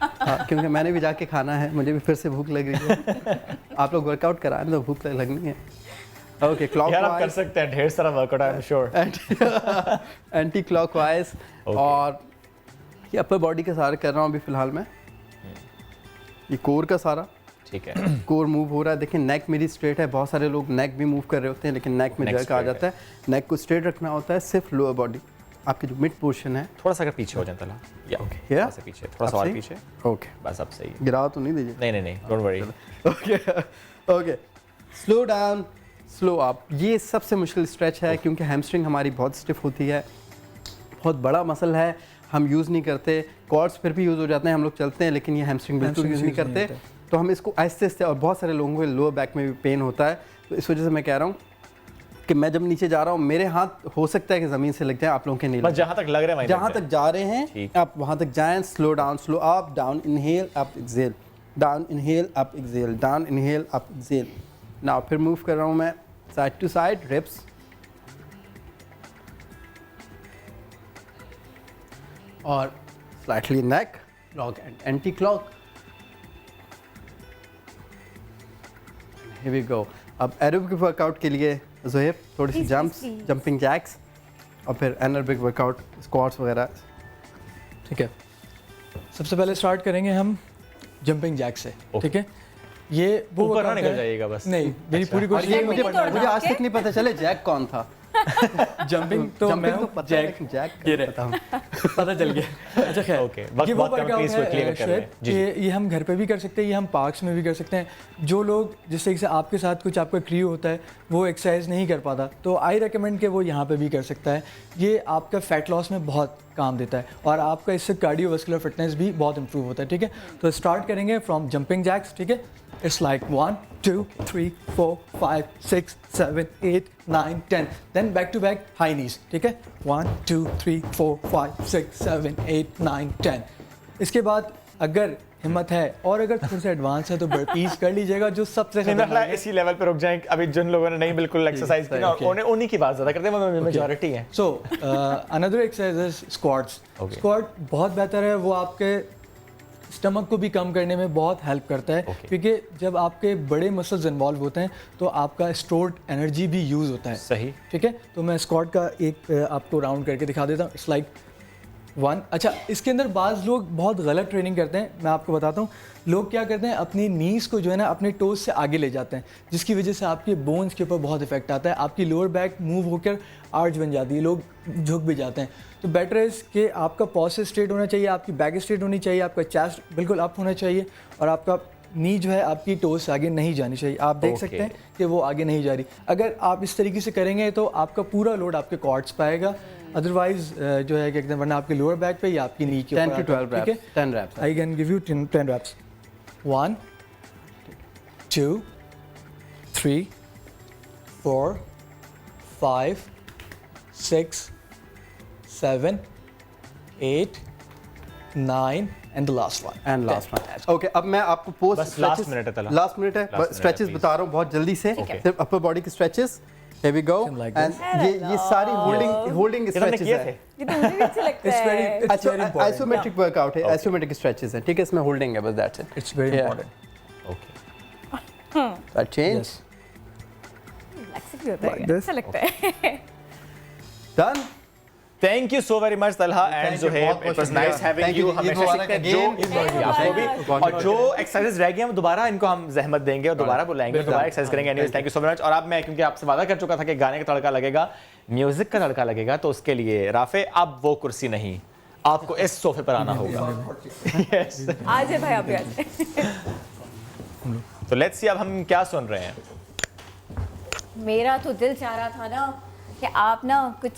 हाँ, क्योंकि मैंने भी जाके खाना है, मुझे भी फिर से भूख लग रही है। आप लोग वर्कआउट कराएं तो भूख लगनी है। ओके, यार आप कर सकते हैं ढेर सारा workout, I am sure. Anti clockwise और ये अपर बॉडी का सारा कर रहा हूँ अभी फ़िलहाल मैं। ये कोर का सारा ठीक है, कोर मूव हो रहा है। देखिए नेक मेरी स्ट्रेट है, बहुत सारे लोग नेक भी मूव कर रहे होते हैं लेकिन नेक में जर्क आ जाता है। नेक को स्ट्रेट रखना होता है, सिर्फ लोअर बॉडी, आपकी जो मिड पोर्शन है। थोड़ा सा अगर पीछे हो जाए तला, या थोड़ा सा पीछे, थोड़ा सा और पीछे। ओके, बस अब सही है। गिरा तो नहीं दीजिए। नहीं, don't worry. Okay, slow down, slow up. ये सबसे मुश्किल स्ट्रेच है क्योंकि हैमस्ट्रिंग हमारी बहुत स्टिफ होती है, बहुत बड़ा मसल है, हम यूज़ नहीं करते। कॉर्ड्स फिर भी यूज़ हो जाते हैं, हम लोग चलते हैं, लेकिन ये हैमस्ट्रिंग बिल्कुल यूज़ नहीं करते। तो हम इसको आहिस्ते आहिस्ते, और बहुत सारे लोगों को लोअर बैक में भी पेन होता है, तो इस वजह से मैं कह रहा हूँ कि मैं जब नीचे जा रहा हूँ मेरे हाथ हो सकता है कि ज़मीन से लग जाए, आप लोगों के नहीं बस जहाँ तक लग रहा है, जहाँ तक जा रहे हैं आप वहाँ तक जाएं। Slow down, slow up, down, inhale, up, exhale, down, inhale, up, exhale, down, inhale, up, exhale. Now फिर मूव कर रहा हूँ मैं साइड टू साइड, रिप्स और slightly neck, clock and anti clock. Here we go. अब एरोबिक वर्कआउट के लिए ज़ोहेब थोड़ी सी जंप्स, जंपिंग जैक्स, और फिर एनारोबिक वर्कआउट स्क्वाट्स वगैरह। ठीक है, सबसे पहले स्टार्ट करेंगे हम जंपिंग जैक से। ठीक है, ये वो ऊपर ना workout निकल है। जाइएगा बस। नहीं, मेरी पूरी और कोशिश ये है कि मुझे आज तक नहीं पता चले जैक कौन था। जंपिंग तो मैं तो हूँ, पता है, जैक लेकिन जैक ये रहे। पता हूँ। पता चल गया। अच्छा खैर, Okay, वक्त ये वो बहुत कम है, वर्कआउट please quickly है कर लें। श्वेत, जी, कि ये हम घर पे भी कर सकते हैं, ये हम पार्क्स में भी कर सकते हैं। जो लोग जिस तरीके से आपके साथ कुछ आपका क्रियो होता है वो एक्सरसाइज नहीं कर पाता, तो आई रिकमेंड कि वो यहाँ पे भी कर सकता है। ये आपका फैट लॉस में बहुत काम देता है और आपका इससे कार्डियोवास्कुलर फिटनेस भी बहुत इंप्रूव होता है। ठीक है, तो स्टार्ट करेंगे फ्रॉम जंपिंग जैक्स। ठीक है, it's like 1 2 3 4 5 6 7 8 9 10, then back to back high knees. ठीक है, 1 2 3 4 5 6 7 8 9 10। इसके बाद अगर हिम्मत है और अगर थोड़ा सा एडवांस है तो बर्पीज कर लीजिएगा, जो सबसे खतरनाक है। इसी लेवल पे रुक जाएं। अभी जिन लोगों ने नहीं बिल्कुल एक्सरसाइज की ना, उन्हीं की बात ज़्यादा करते हैं, मेजॉरिटी है। So another exercise is squats. Squat बहुत बेहतर है, वो आपके स्टमक को भी कम करने में बहुत हेल्प करता है। क्योंकि जब आपके बड़े मसल्स इन्वॉल्व होते हैं तो आपका स्टोर्ड एनर्जी भी यूज़ होता है। सही। ठीक है, तो मैं स्क्वाट का एक आपको राउंड करके दिखा देता हूँ। It's like 1। अच्छा, इसके अंदर बाज़ लोग बहुत गलत ट्रेनिंग करते हैं, मैं आपको बताता हूँ। लोग क्या करते हैं, अपनी नीज़ को जो है ना अपने टोज़ से आगे ले जाते हैं, जिसकी वजह से आपके बोन्स के ऊपर बहुत इफेक्ट आता है, आपकी लोअर बैक मूव होकर आर्च बन जाती है, लोग झुक भी जाते हैं। तो बेटर है कि आपका पॉस्चर स्ट्रेट होना चाहिए, आपकी बैक स्ट्रेट होनी चाहिए, आपका चेस्ट बिल्कुल अप होना चाहिए और आपका नी जो है आपकी टोज से आगे नहीं जानी चाहिए। आप देख सकते हैं कि वो आगे नहीं जा रही। अगर आप इस तरीके से करेंगे तो आपका पूरा लोड आपके क्वाड्स पे आएगा, अदरवाइज जो है कि एकदम वरना आपके लोअर बैक पे या आपकी नी के ऊपर 10 to 12 reps. 10 reps. I can give you 10 reps. 1 2 3 4 5 6 7 8 9 and the last one. And last one. Okay, अब मैं आपको पोस्ट बस last minute है तला। लास्ट मिनट है, Last minute स्ट्रेचेस है, बता रहा हूँ बहुत जल्दी से। Okay. सिर्फ अपर बॉडी की stretches. Here we go. Something like And ये सारी होल्डिंग ये हमने स्ट्रेचेस किए है। थे। ये तो मुझे भी अच्छा लगता It's very, है। it's very important. Isometric workout है, आइसोमेट्रिक स्ट्रेचेस है, ठीक है, इसमें होल्डिंग है बस, that's it. It's very Yeah. important. Okay. That change Yes. Relaxing भी होता है, Like this. अच्छा लगता है। Done. Thank you so very much Talha and Thank you, Zoheb, बहुत इट वाज शुक्रिया। Nice having Thank you. you. Eid हमेशा मुबारक सीखते हैं again. जो आपको भी, बहुत और जो एक्सरसाइज रह गई हम दोबारा इनको हम जहमत देंगे और दोबारा बुलाएंगे, दोबारा एक्सरसाइज करेंगे। Anyways thank you so much. और अब मैं क्योंकि आपसे वादा कर चुका था कि गाने का तड़का लगेगा, म्यूजिक का तड़का लगेगा, तो उसके लिए राफे अब वो कुर्सी नहीं, आपको इस सोफे पर आना होगा। यस, आज है भाई, आप भी आज। तो लेट्स सी अब हम क्या सुन रहे हैं। मेरा तो दिल चाह रहा था ना कि आप ना कुछ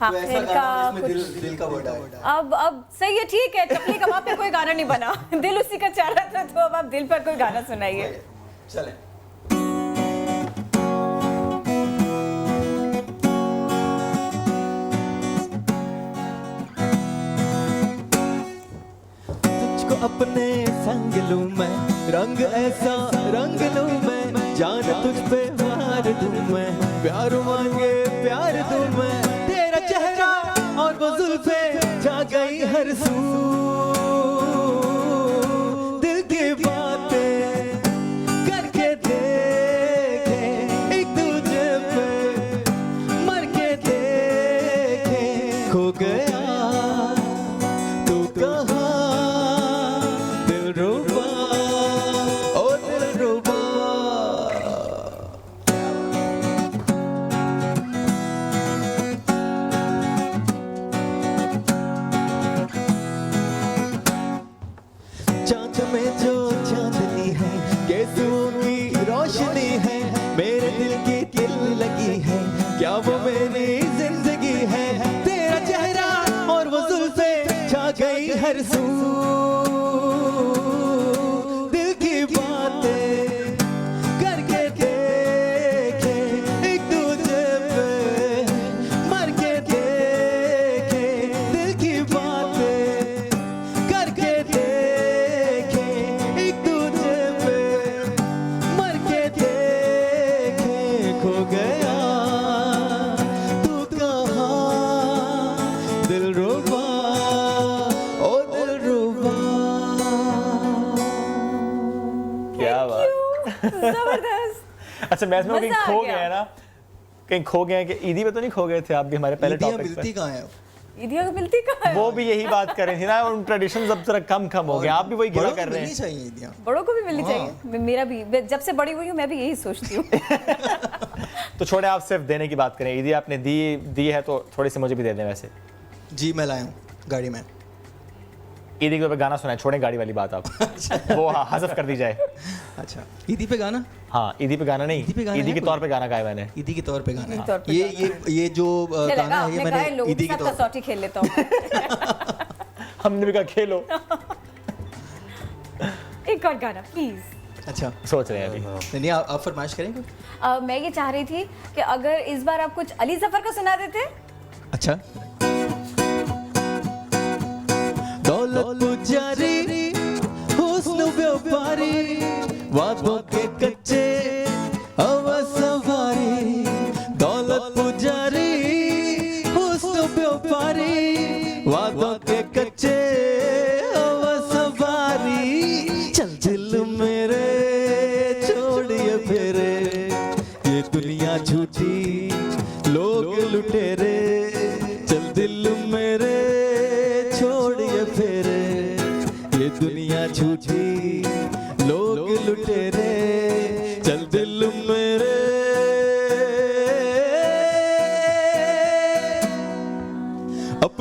फाखिर का कुछ दिल का वर्ड है। अब सही है, ठीक है, चपली कबाब पे कोई गाना नहीं बना, दिल उसी का चाह रहा था, तो अब आप दिल पर कोई गाना सुनाइए। चलें। तुझको अपने संग लूं मैं, रंग ऐसा रंग लूं मैं, जान तुझ पे वार दूं मैं, प्यार मांगे प्यार दूं मैं, तेरा चेहरा और वो जुल्फे जा गई हर सू, दिल की बातें करके देखे एक दूजे पे, मर के देखे खो गया तू कहाँ, दिलरुबा ओ दिलरुबा। चांद में जो चांदनी है, केसुओं की रोशनी है, मेरे दिल की दिल लगी है, क्या वो मेरी जिंदगी है, तेरा चेहरा और वो जुल्फे छा गई हर सू, दिल की बातें करके देखे एक दूजे पे, मर के देखे दिल की बातें करके देखे एक दूजे पे, मर के देखे खो गया तू कहाँ, दिलरुबा ओ दिलरुबा। क्या बात। जबरदस्त। अच्छा, मैं इसमें कहीं मजा आ खो गया। गया ना, कहीं खो गए कि ईदी पे तो नहीं खो गए थे आप भी हमारे पहले ईदियाँ टॉपिक मिलती पे। कहाँ हैं? ईदिया को मिलती कहाँ है? वो भी यही बात कर रही थी ना, उन ट्रेडिशंस अब जरा कम हो गए, आप भी वही गिला बड़ों को कर रहे मिलनी हैं। चाहिए ईदियाँ। बड़ों को भी मिलनी चाहिए, मेरा भी, जब से बड़ी हुई हूँ मैं भी यही सोचती हूँ। तो छोड़े, आप सिर्फ देने की बात करें, ईदी आपने दी है तो थोड़ी सी मुझे भी दे दें। वैसे जी मैं लाया हूँ गाड़ी में। ईदी के ऊपर गाना सुनाए, छोड़ें गाड़ी वाली बात आप, वो हाँ हज़फ कर दी जाए। अच्छा, ईदी पे गाना? हाँ, ईदी पे गाना नहीं, ईदी पे गाना ईदी है के कोई? तौर पे गाना गाया मैंने। ईदी के तौर पे गाना के तौर है। पे ये जो चलेगा, गाना है ये आपने कहा है मैंने लोगों ईदी के के साथ तौर कसौटी खेल लेता हूँ। हमने भी कहा खेलो। एक और गाना प्लीज। अच्छा, सोच रहे हैं अभी। नहीं आप फरमाइश करेंगे? मैं ये चाह रही थी कि अगर इस बार आप कुछ अली जफर का सुना देते। अच्छा। दौलत पुजारी हुस्न व्यापारी, वादों के कच्चे हवा सवारी, दौलत पुजारी हुस्न व्यापारी, वादों के कच्चे हवा सवारी, चल दिल मेरे छोड़िए फेरे, ये दुनिया झूठी लोग लुटेरे, चल दिल मेरे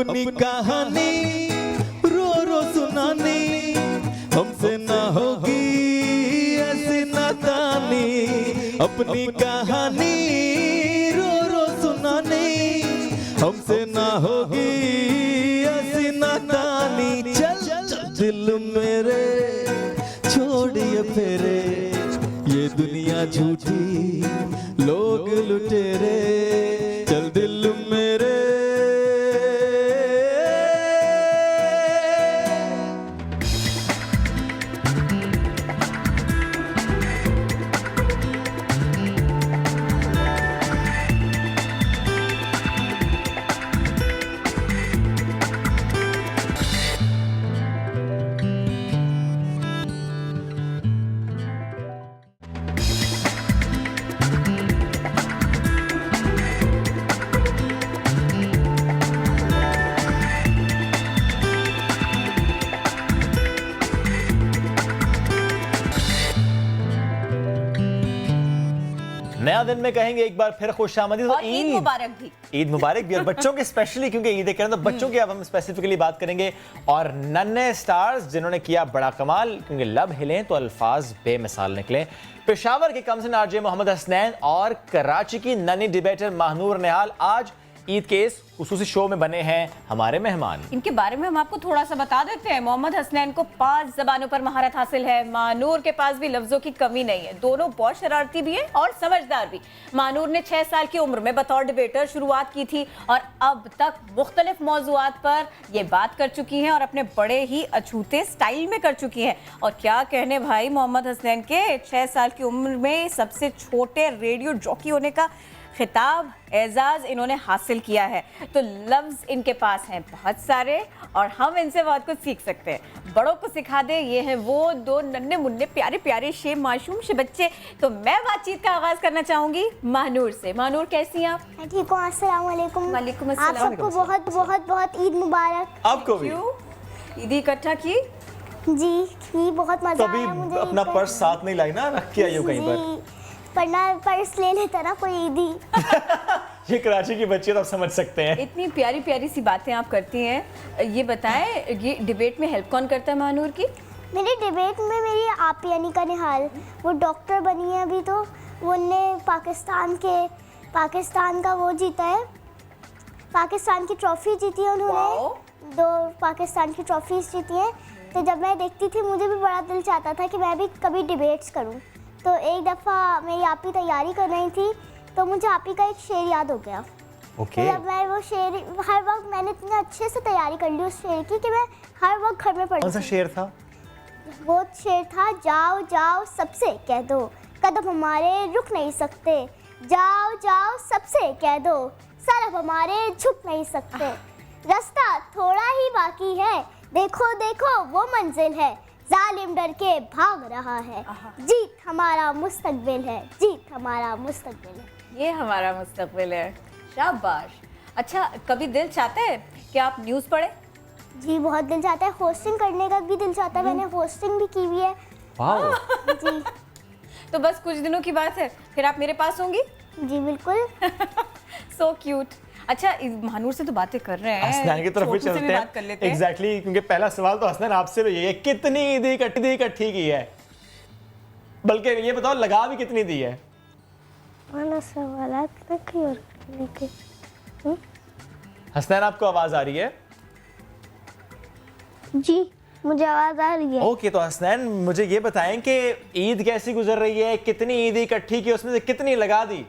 अपनी कहानी रो रो सुनानी, हमसे ना होगी ऐसी नादानी। अपनी कहानी रो रो सुनानी, हमसे ना होगी ऐसी नादानी। चल दिल मेरे छोड़िए फेरे, ये दुनिया झूठी लोग लुटेरे। चल दिल मेरे नया दिन में कहेंगे एक बार फिर खुशामदीद और ईद मुबारक भी। ईद मुबारक भी, और बच्चों के स्पेशली क्योंकि ईद है तो बच्चों की अब हम स्पेसिफिकली बात करेंगे। और नन्हे स्टार्स जिन्होंने किया बड़ा कमाल, क्योंकि लब हिले तो अल्फाज बेमिसाल निकले। पेशावर के कमसिन आरजे मोहम्मद हसनैन और कराची की नन्ही डिबेटर महानूर निहाल आज ईद के इस खुसूसी शो में बने हैं हमारे मेहमान। इनके बारे में हम आपको थोड़ा सा बता देते हैं। मोहम्मद हसनैन को 5 ज़बानों पर महारत हासिल है। महानूर के पास भी लफ्जों की कमी नहीं है। दोनों बहुत शरारती भी हैं और समझदार भी। महानूर ने 6 साल की उम्र में बतौर डिबेटर शुरुआत की थी और अब तक मुख्तलिफ मौज़ूआत पर ये बात कर चुकी हैं और अपने बड़े ही अछूते स्टाइल में कर चुकी हैं। और क्या कहने भाई मोहम्मद हसनैन के, 6 साल की उम्र में सबसे छोटे रेडियो जॉकी होने का खिताब एजाज इन्होंने हासिल किया है। तो लफ्ज इनके पास हैं बहुत सारे और हम इनसे बहुत कुछ सीख सकते हैं। बड़ों को सिखा दे, ये हैं वो 2 नन्हे मुन्ने प्यारे प्यारे शे मासूम से बच्चे। तो मैं बातचीत का आगाज करना चाहूंगी महानूर से। महानूर कैसी हैं आप? मैं ठीक हूँ। अस्सलाम वालेकुम। वालेकुम आप अस्सलाम। सबको बहुत बहुत बहुत ईद मुबारक। आपको भी ईद इकट्ठा की जी, बहुत मजा तो अभी आया मुझे। अपना ईद पर्स साथ नहीं लाई ना, रख के आइयो कहीं पर। जी, वरना पर्स ले लेता ना कोई ईदी। ये कराची की बच्ची तो आप समझ सकते हैं। इतनी प्यारी प्यारी सी बातें आप करती हैं। ये बताएं, ये डिबेट में हेल्प कौन करता है महानूर की? मेरी डिबेट में मेरी आपी अनिका निहाल, वो डॉक्टर बनी है अभी। तो उनने पाकिस्तान का वो जीता है, पाकिस्तान की ट्रॉफी जीती है उन्होंने। 2 पाकिस्तान की ट्रॉफीज जीती हैं। तो जब मैं देखती थी मुझे भी बड़ा दिल चाहता था कि मैं भी कभी डिबेट्स करूं। तो एक दफ़ा मेरी आपी तैयारी कर रही थी तो मुझे आपी का एक शेर याद हो गया। ओके। तो जब मैं वो शेर हर वक्त मैंने इतने अच्छे से तैयारी कर ली उस शेर की कि मैं हर वक्त घर में पढ़ती। कौन सा शेर था? वो शेर था, जाओ जाओ सबसे कह दो, कदम हमारे रुक नहीं सकते। जाओ जाओ सबसे कह दो, सर अब हमारे झुक नहीं सकते। रास्ता थोड़ा ही बाकी है, देखो देखो वो मंजिल है, जालिम डर के भाग रहा है। जीत हमारा मुस्तकबिल है, जीत हमारा मुस्तकबिल है। ये हमारा मुस्तकबिल है। शाबाश। अच्छा, कभी दिल चाहता है कि आप न्यूज़ पढ़ें? जी, बहुत दिल चाहता है। होस्टिंग करने का भी दिल चाहता है। मैंने होस्टिंग भी की हुई है। वाओ। जी तो बस कुछ दिनों की बात है, फिर आप मेरे पास होंगी। जी बिल्कुल। So cute. अच्छा, महानूर से तो बातें कर रहे हैं, हसनैन की तरफ भी छोटू से चलते बात कर हैं। लेते हैं। एग्जैक्टली, क्योंकि पहला सवाल तो हसनैन आपसे भी यही है, कितनी ईदी इकट्ठी की है? बल्कि ये बताओ लगा भी कितनी दी है? हसनैन, आपको आवाज आ रही है? जी, मुझे आवाज आ रही है। ओके, तो हसनैन मुझे ये बताएं कि ईद कैसी गुजर रही है? कितनी ईद इकट्ठी की, उसमें से कितनी लगा दी?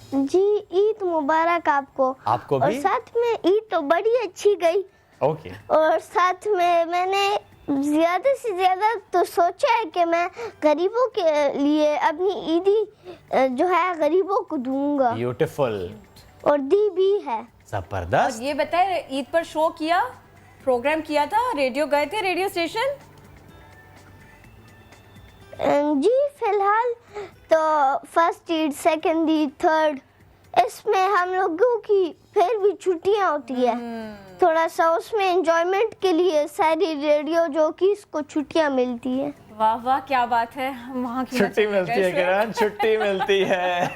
जी, ईद मुबारक आपको। आपको और भी। साथ में ईद तो बड़ी अच्छी गई। ओके। और साथ में मैंने ज्यादा से ज्यादा तो सोचा है कि मैं गरीबों के लिए अपनी ईदी जो है गरीबों को दूंगा, ब्यूटीफुल। और दी भी है। जबरदस्त। और ये बताए, ईद पर शो किया, प्रोग्राम किया था, रेडियो गए थे, रेडियो स्टेशन? जी, फिलहाल तो first Eid, second Eid, third, इसमें हम लोगों की फिर भी छुट्टियां होती है। थोड़ा सा उसमें एंजॉयमेंट के लिए सारी रेडियो जॉकीज को छुट्टियां मिलती है। वाह वाह, क्या बात है। हम वहाँ क्यों ना छुट्टी चले मिलती गए है इस वक्त? किरण, छुट्टी मिलती है।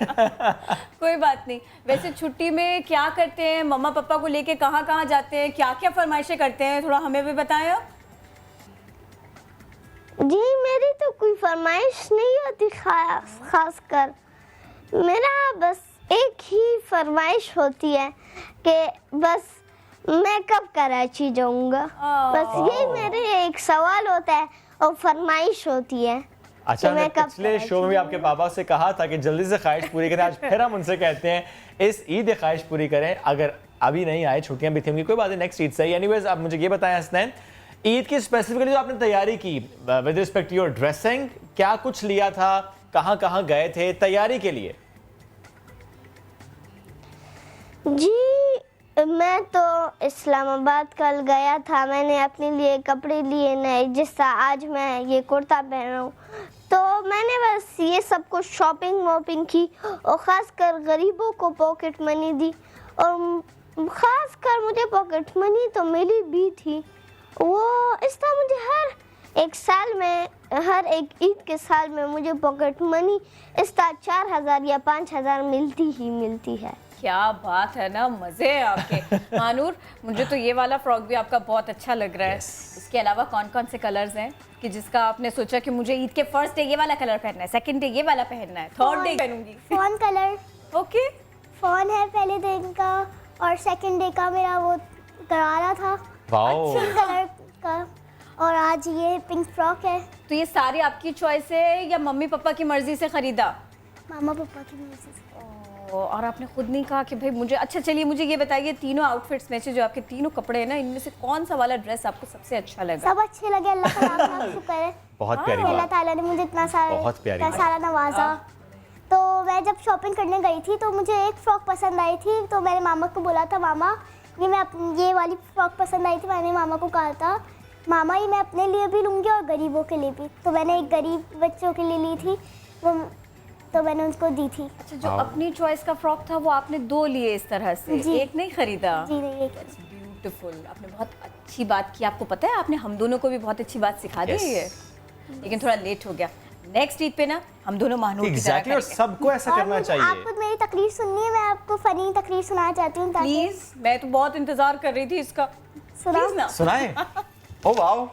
कोई बात नहीं। वैसे छुट्टी में क्या करते हैं, मम्मा पापा को लेके कहाँ कहाँ जाते हैं, क्या क्या फरमाइशें करते हैं, थोड़ा हमें भी बताएं आप। जी मेरी तो कोई फरमाइश नहीं होती खास कर, मेरा बस एक ही फरमाइश होती है कि बस मैं कब कराची जाऊंगा, बस यही मेरे एक सवाल होता है और फरमाइश होती है। अच्छा, तो मैं हमने कब पिछले शो में भी आपके पापा से कहा था कि जल्दी से ख्वाहिश पूरी करें। आज फिर हम उनसे कहते हैं इस ईद ख्वाहिश पूरी करें। अगर अभी नहीं आए, छुट्टियां भी थी उनकी, कोई बात नहीं, नेक्स्ट ईद सही। एनीवेज, आप मुझे ये बताएं हसनैन, ईद की स्पेसिफिकली जो आपने तैयारी की with respect to your dressing, क्या कुछ लिया था, कहाँ कहाँ गए थे तैयारी के लिए? जी मैं तो इस्लामाबाद कल गया था, मैंने अपने लिए कपड़े लिए नए, जिस तरह आज मैं ये कुर्ता पहन रहा हूँ, तो मैंने बस ये सब कुछ शॉपिंग वॉपिंग की और ख़ास कर गरीबों को पॉकेट मनी दी। और ख़ास कर मुझे पॉकेट मनी तो मिली भी थी, वो इस तरह मुझे हर एक साल में, हर एक ईद के साल में मुझे पॉकेट मनी इस तरह 4,000 या 5,000 मिलती ही मिलती है। क्या बात है ना, मजे हैं आपके। मानूर, मुझे तो ये वाला फ्रॉक भी आपका बहुत अच्छा लग रहा है। इसके अलावा कौन कौन से कलर्स हैं कि जिसका आपने सोचा कि मुझे ईद के फर्स्ट डे ये वाला कलर पहनना है, सेकंड डे ये वाला पहनना है, थर्ड डे पहनूंगी? Fawn colour. ओके, फ़ोन है पहले दिन का और सेकंड डे का मेरा वो करारा था पिंक कलर का, और आज ये पिंक फ्रॉक है। तो ये सारी आपकी चॉइस है या मम्मी पापा की मर्जी से खरीदा? मामा पापा की मर्जी से। और आपने खुद नहीं कहा कि भाई मुझे, अच्छा चलिए मुझे ये बताइए, तीनों आउटफिट्स में से जो आपके तीनों कपड़े हैं ना, इनमें से कौन सा वाला ड्रेस आपको सबसे अच्छा लगा? सब अच्छे लगे, अल्लाह का नाम शुक्र है। बहुत प्यारी अल्लाह बात। ताला ने मुझे इतना बहुत प्यारी बात। सारा नवाजा। तो मैं जब शॉपिंग करने गई थी तो मुझे एक फ्रॉक पसंद आई थी, तो मैंने मामा को बोला था, मामा ये वाली फ्रॉक पसंद आई थी। मैंने मामा को कहा था, मामा ये मैं अपने लिए भी लूँगी और गरीबों के लिए भी। तो मैंने एक गरीब बच्चों के लिए ली थी, वो तो मैंने उनको दी थी। अच्छा, जो अपनी चॉइस का फ्रॉक था वो आपने दो लिए इस तरह से, एक नहीं खरीदा? जी नहीं, एक। ब्यूटीफुल, आपने बहुत अच्छी बात की। आपको पता है आपने हम दोनों को भी बहुत अच्छी बात सिखा दी है, लेकिन थोड़ा लेट हो गया। नेक्स्ट ईद पे ना हम दोनों महानूर की तरह एग्जैक्टली, और सबको ऐसा करना चाहिए। आपको मेरी तकरीर सुननी है, मैं आपको फनी तकरीर सुनाना चाहती हूँ। प्लीज, मैं तो बहुत इंतजार कर रही थी इसका। प्लीज ना सुनाए। ओ वाओ,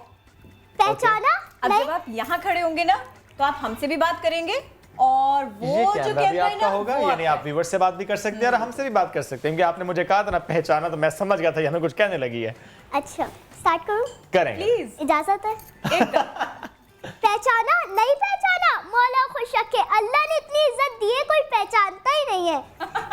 पहचाना? अब जब आप यहाँ खड़े होंगे ना तो आप हमसे भी बात करेंगे और वो ये जो कैमरा भी कैमरा है आपका ना, होगा, वो यानी आप व्यूअर्स से बात भी कर सकते हैं और हमसे भी बात कर सकते हैं, क्योंकि आपने मुझे कहा था ना पहचाना, तो मैं समझ गया था ये हमें कुछ कहने लगी है। अच्छा, स्टार्ट करूँ? करेंगे। प्लीज इजाजत है? पहचाना? नहीं पहचाना? मौला खुश रखे, अल्लाह ने इतनी इज्जत दी है कोई पहचानता ही नहीं है।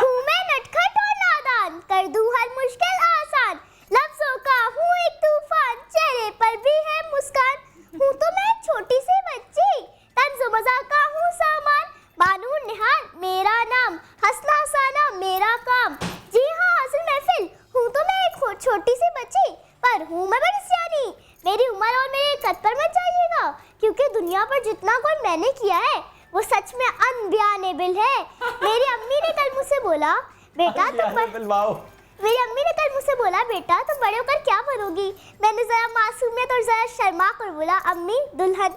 हूँ मैं नटखट और नादान, कर दूं हर मुश्किल आसान, लफ्जों का हूँ एक तूफान, चेहरे पर भी है मुस्कान, हूँ तो मैं छोटी सी बच्ची, तंज़ो मज़ा का हूँ सामान, बानू निहाल मेरा नाम, हंसना हंसाना मेरा काम, जी हाँ हासिल महफिल, हूँ तो मैं एक छोटी सी बच्ची, पर हूँ मैं बड़ी सियानी, मेरी उम्र और मेरे कद पर मत जाइएगा, क्योंकि दुनिया पर जितना कोई मैंने किया है वो सच में अनबयानेबल है। मेरी अम्मी ने कल मुझसे बोला, बेटा तुम बड़े होकर क्या बनोगी? मैंने जरा मासूमियत और जरा शर्मा कर बोला, अम्मी दुल्हन।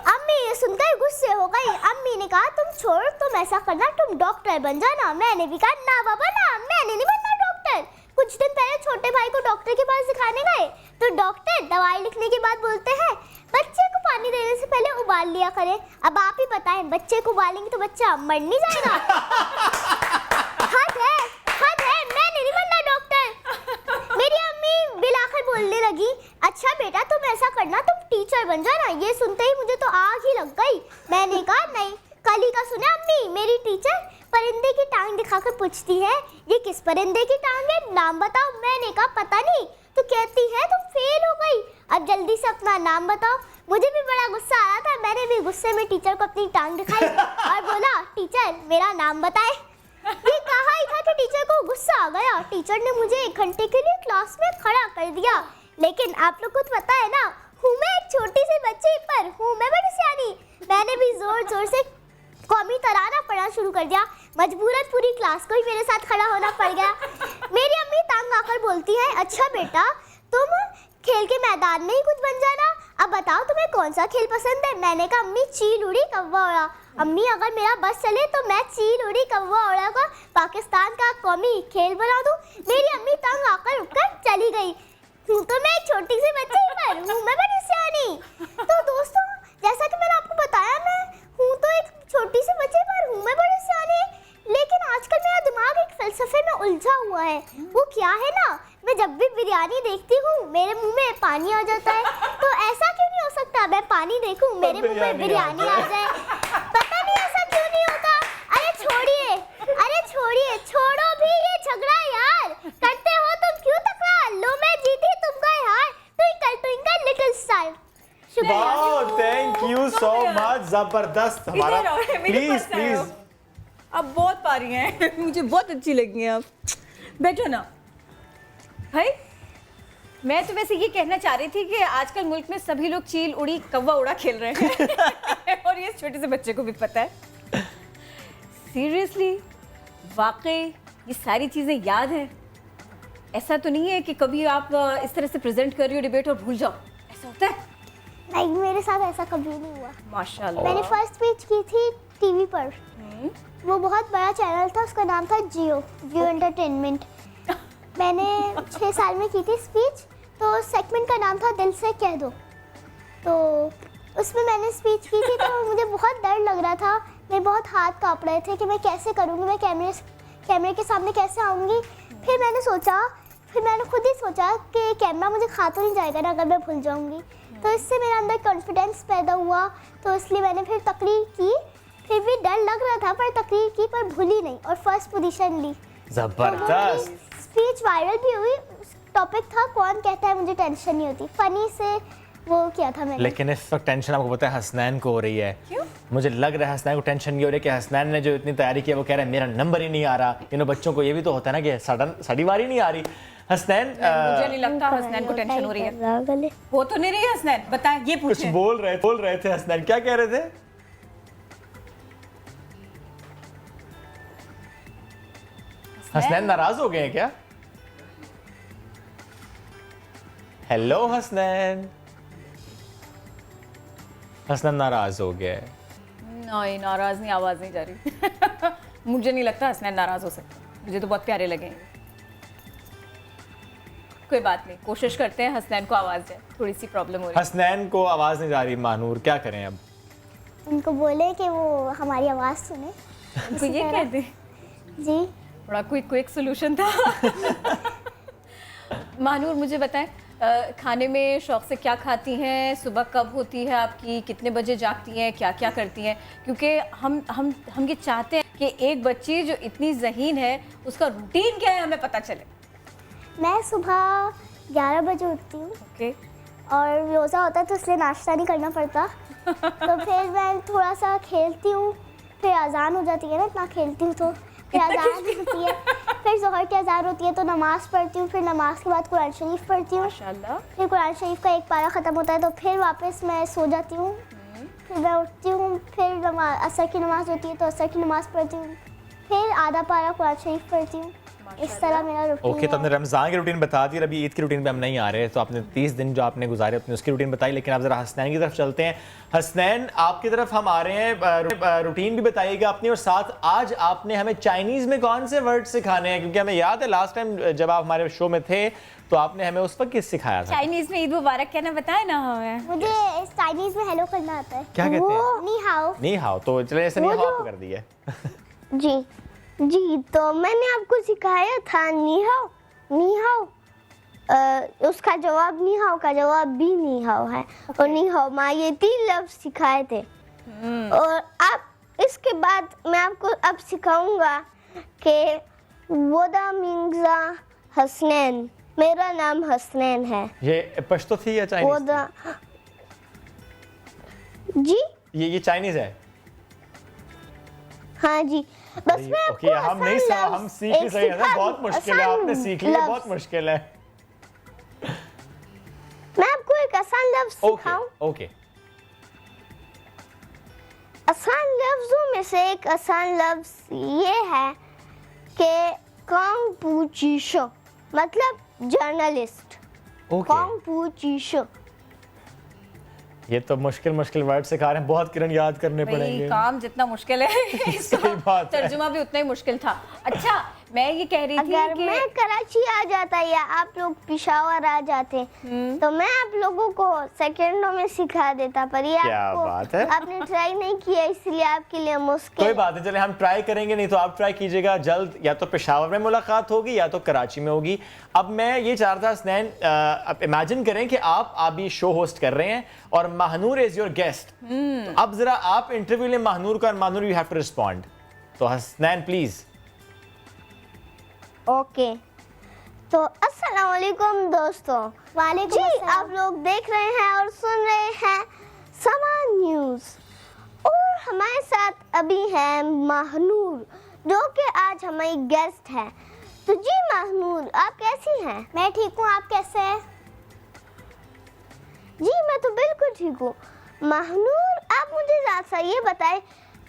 अम्मी ये सुनकर गुस्से हो गई। अम्मी ने कहा, तुम छोड़, तुम ऐसा करना, तुम डॉक्टर बन जाना। मैंने भी कहा, ना बाबा ना, मैंने नहीं बनना डॉक्टर। कुछ दिन पहले छोटे भाई को डॉक्टर के पास दिखाने गए तो डॉक्टर दवाई लिखने के बाद बोलते हैं, बच्चे को पानी देने से पहले उबाल लिया करें। अब आप ही बताएं, बच्चे को उबालेंगे तो बच्चा मर नहीं जाएगा? हद है, मैंने नहीं बनना डॉक्टर। मेरी अम्मी बिलाखिर बोलने लगी, अच्छा बेटा तुम ऐसा करना, तुम टीचर बन जाना। ये सुनते ही मुझे तो आग ही लग गई। मैंने कहा नहीं, कल ही का सुना अम्मी, मेरी टीचर परिंदे की टांग दिखाकर पूछती है, ये किस परिंदे की टांग है, नाम बताओ। मैंने कहा पता नहीं, तो कहती है तुम फेल हो गई, अब जल्दी से अपना नाम बताओ। मुझे भी बड़ा गुस्सा आ रहा था, मैंने भी गुस्से में टीचर को अपनी टांग दिखाई और बोला, टीचर मेरा नाम बताए। ये कहा ही था कि टीचर को गुस्सा आ गया। टीचर ने मुझे 1 घंटे के लिए क्लास में खड़ा कर दिया। लेकिन आप लोग को तो पता है ना, हूँ मैं एक छोटी सी बच्ची, पर हूँ मैं बड़ी सियानी। मैंने भी जोर जोर से कौमी तराना पढ़ना शुरू कर दिया। मजबूरन पूरी क्लास को ही मेरे साथ खड़ा होना पड़ गया। मेरी अम्मी तंग आकर बोलती है, अच्छा बेटा तुम खेल के मैदान में ही कुछ बन जाना, अब बताओ तुम्हें कौन सा खेल पसंद है? मैंने कहा अम्मी चील उड़ी कौवा उड़ा। अम्मी अगर मेरा बस चले तो मैं चील उड़ी कौवा उड़ा को पाकिस्तान का कौमी खेल बना दूं। मेरी अम्मी तंग आकर रुककर चली गई। हूँ तो मैं एक छोटी सी बच्ची पर हूँ मैं बड़ी सियानी। तो दोस्तों जैसा कि मैंने आपको बताया, मैं हूँ तो एक छोटी सी बच्ची पर हूँ मैं बड़ी सियानी। लेकिन आजकल मेरा दिमाग एक फलसफे में उलझा हुआ है। वो क्या है ना, मैं जब भी बिरयानी देखती हूँ मेरे मुंह में पानी आ जाता है। तो ऐसा क्यों नहीं हो सकता मैं पानी देखूँ मेरे मुंह में बिरयानी आ जाए? पता नहीं ऐसा क्यों नहीं होता। अरे छोड़िए छोड़ो भी ये झगड़ा यार। करते हो तुम क्यों तकरार? लो मैं जीती तुम गए हार। Twinkle little star. Wow, thank you so much, जबरदस्त। हमारा प्लीज अब बहुत पारी हैं मुझे बहुत अच्छी लगी हैं। आप बैठो ना भाई। मैं तो वैसे ये कहना चाह रही थी कि आजकल मुल्क में सभी लोग चील उड़ी कौवा उड़ा खेल रहे हैं और ये छोटे से बच्चे को भी पता है। सीरियसली, वाकई ये सारी चीज़ें याद हैं? ऐसा तो नहीं है कि कभी आप इस तरह से प्रेजेंट कर रही हो डिबेट और भूल जाओ? ऐसा होता है? नहीं, मेरे साथ ऐसा कभी नहीं हुआ। माशाल्लाह। मैंने फर्स्ट स्पीच की थी टीवी पर। वो बहुत बड़ा चैनल था, उसका नाम था जियो एंटरटेनमेंट। मैंने 6 साल में की थी स्पीच। तो सेगमेंट का नाम था दिल से कह दो। तो उसमें मैंने स्पीच की थी तो मुझे बहुत डर लग रहा था। मेरे बहुत हाथ काँप रहे थे कि मैं कैसे करूँगी, मैं कैमरे के सामने कैसे आऊँगी। फिर मैंने खुद ही सोचा कि कैमरा मुझे खा तो नहीं जाएगा ना अगर मैं भूल जाऊँगी। तो इससे मेरे अंदर कॉन्फिडेंस पैदा हुआ। तो इसलिए मैंने फिर तकरीर की। फिर भी डर लग रहा था पर तकरीर की, पर भूली नहीं और फर्स्ट पोजीशन ली। जबरदस्त। स्पीच वायरल भी हुई। टॉपिक था कौन कहता है मुझे टेंशन नहीं होती। फनी से वो किया था मैंने। लेकिन इस वक्त टेंशन आपको पता है हसनैन को हो रही है। क्यों? मुझे लग रहा है हसनैन को टेंशन ये हो रही है कि हसनैन ने जो इतनी तैयारी की है वो कह रहा है मेरा नंबर ही नहीं आ रहा। इन बच्चों को ये भी तो होता है ना कि साड़ी बारी नहीं आ रही। हसनैन, मुझे नहीं लगता हसनैन को टेंशन हो रही है। हो तो नहीं रही है हसनैन? बताएं, ये कुछ पूछें। बोल रहे थे हसनैन, क्या कह रहे थे? हसनैन नाराज हो गए हैं क्या? हेलो हसनैन। हसनैन नाराज हो गए। नहीं, नाराज नहीं, आवाज नहीं जा रही मुझे नहीं लगता हसनैन नाराज हो सकता। मुझे तो बहुत प्यारे लगे हैं। कोई बात नहीं, कोशिश करते हैं हसनैन को आवाज जाए। थोड़ी सी प्रॉब्लम हो रही है। हसनैन को आवाज नहीं जा रही। मानूर, क्या करें अब? उनको बोले कि वो हमारी आवाज़ सुने। उनको ये कह दे। जी, बड़ा क्विक सोल्यूशन था मानूर, मुझे बताएं, खाने में शौक से क्या खाती हैं? सुबह कब होती है आपकी? कितने बजे जागती हैं? क्या क्या करती हैं? क्योंकि हम ये चाहते हैं कि एक बच्ची जो इतनी ज़हीन है उसका रूटीन क्या है हमें पता चले। मैं सुबह 11 बजे उठती हूँ। ओके। और रोज़ा होता है तो इसलिए नाश्ता नहीं करना पड़ता। तो फिर मैं थोड़ा सा खेलती हूँ। फिर अजान हो जाती है ना, इतना खेलती हूँ तो फिर अजान होती है। फिर ज़ोहर की अजान होती है तो नमाज़ पढ़ती हूँ। फिर नमाज के बाद कुरान शरीफ पढ़ती हूँ। माशाल्लाह। फिर कुरान शरीफ का एक पारा ख़त्म होता है तो फिर वापस मैं सो जाती हूँ। फिर मैं उठती हूँ। फिर असर की नमाज़ होती है तो असर की नमाज़ पढ़ती हूँ। फिर आधा पारा कुरान शरीफ पढ़ती हूँ। इस तरह मेरा रूटीन ओके, तो आपने रमज़ान की रूटीन बता दी और अभी ईद की रूटीन पे हम नहीं आ रहे। तो आपने 30 दिन जो आपने गुजारे अपनी उसकी रूटीन बताई। लेकिन आप ज़रा हसनैन की तरफ चलते हैं। हसनैन, आपकी तरफ हम आ रहे हैं। रूटीन भी बताइएगा अपनी, और साथ आज आपने हमें चाइनीज़ में कौन से वर्ड सिखाने हैं? क्योंकि हमें याद है लास्ट टाइम जब आप हमारे शो में थे तो आपने हमें उस वक्त किस सिखाया था? चाइनीज़ में ईद मुबारक कहना बताए ना हमें। मुझे चाइनीज़ में हेलो करना आता है। क्या कहते हैं? नी हाओ। नी हाओ। तो चलिए ऐसे नी हाओ कर दिया। जी, तो मैंने आपको सिखाया था नी हाओ। उसका जवाब नी हाओ का जवाब भी नी हाओ है। और नी हाओ माँ, ये 3 लफ्ज सिखाए थे। और अब इसके बाद मैं आपको अब सिखाऊंगा कि वोदा मिंगजा हसनैन, मेरा नाम हसनैन है। ये पश्तो थी या चाइनीज? वोदा जी, ये चाइनीज है। हाँ जी, बस मैं ओके, हम नहीं हम सीख नहीं सही है ना, बहुत मुश्किल है। आपने सीख लिया, बहुत मुश्किल है। मैं आपको एक आसान लफ्ज सिखाऊं। ओके। आसान लफ्जों में से एक आसान लफ्ज ये है कि कांगपूचिशो, मतलब जर्नलिस्ट। कांगपूचिशो ये तो मुश्किल वर्ड सिखा रहे हैं, बहुत किरण याद करने भाई पड़ेंगे। काम जितना मुश्किल है सही इसका बात है। तर्जुमा भी उतना ही मुश्किल था। अच्छा मैं ये कह रही थी अगर कि मैं कराची आ जाता या आप लोग पिशावर आ जाते तो मैं आप लोगों को सेकंडों में सिखा देता, पर ये क्या बात है। आपने ट्राई नहीं किया इसलिए आपके लिए मुश्किल कोई है। बात नहीं, चले हम ट्राई करेंगे, नहीं तो आप ट्राई कीजिएगा। जल्द या तो पेशावर में मुलाकात होगी या तो कराची में होगी। अब मैं ये चाह रहा था हसनैन, अब इमेजिन करें कि आप ये शो होस्ट कर रहे हैं और महानूर इज योर गेस्ट। तो अब जरा आप इंटरव्यू लें महानूर का, और Mahnoor you have to respond. तो हसनैन प्लीज। ओके, तो अस्सलाम वालेकुम दोस्तों। वालेकुम जी, आप लोग देख रहे हैं और सुन रहे हैं समा न्यूज़, और हमारे साथ अभी है महानूर जो कि आज हमारी गेस्ट है। तो जी महानूर, आप कैसी हैं? मैं ठीक हूँ, आप कैसे हैं? जी मैं तो बिल्कुल ठीक हूँ। महानूर, आप मुझे ज़रा सा ये बताएं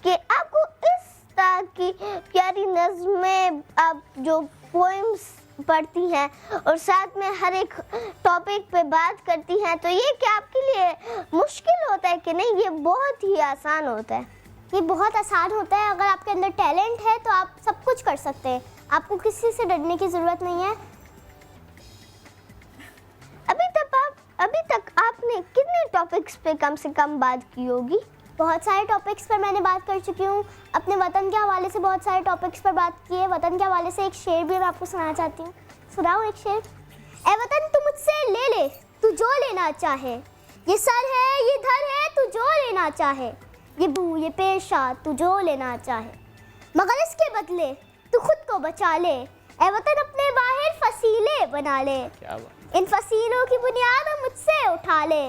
कि आपको इस तरह की प्यारी नज़्में, आप जो पोएम्स पढ़ती हैं और साथ में हर एक टॉपिक पे बात करती हैं, तो ये क्या आपके लिए मुश्किल होता है कि नहीं? ये बहुत ही आसान होता है। ये बहुत आसान होता है। अगर आपके अंदर टैलेंट है तो आप सब कुछ कर सकते हैं, आपको किसी से डरने की ज़रूरत नहीं है। अभी तक आपने कितने टॉपिक्स पे कम से कम बात की होगी? बहुत सारे टॉपिक्स पर मैंने बात कर चुकी हूँ। अपने वतन के हवाले से बहुत सारे टॉपिक्स पर बात की है। वतन के हवाले से एक शेर भी मैं आपको सुनाना चाहती हूँ। सुनाओ एक शेर। ए वतन तू मुझसे ले ले तू जो लेना चाहे, ये सर है ये धर है तू जो लेना चाहे, ये बू ये पेशा तू जो लेना चाहे, मगर इसके बदले तू खुद को बचा ले। ए वतन अपने बाहर फसीले बना ले, क्या बात। इन फसीलों की बुनियाद मुझसे उठा ले,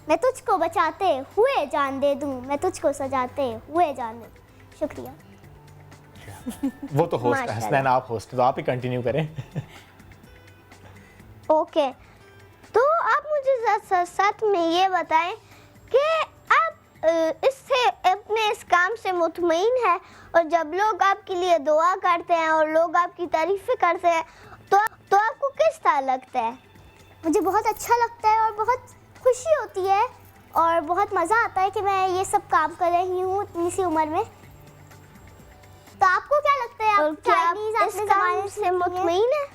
मैं तुझको बचाते हुए जान दे दूं, मैं तुझको सजाते हुए जान दे दूं। शुक्रिया। वो तो होस्ट है माशाल्लाह। हसनैन, आप होस्ट, तो आप ही कंटिन्यू करें। ओके, तो आप मुझे साथ में ये बताएं कि आप इससे अपने इस काम से मुतमईन है, और जब लोग आपके लिए दुआ करते हैं और लोग आपकी तारीफें करते हैं तो आपको किस तरह लगता है? मुझे बहुत अच्छा लगता है और बहुत खुशी होती है और बहुत मज़ा आता है कि मैं ये सब काम कर रही हूँ इतनी सी उम्र में। तो आपको क्या लगता है? आप क्या आप चाइनीज़ इस काम से मुतमईन हैं?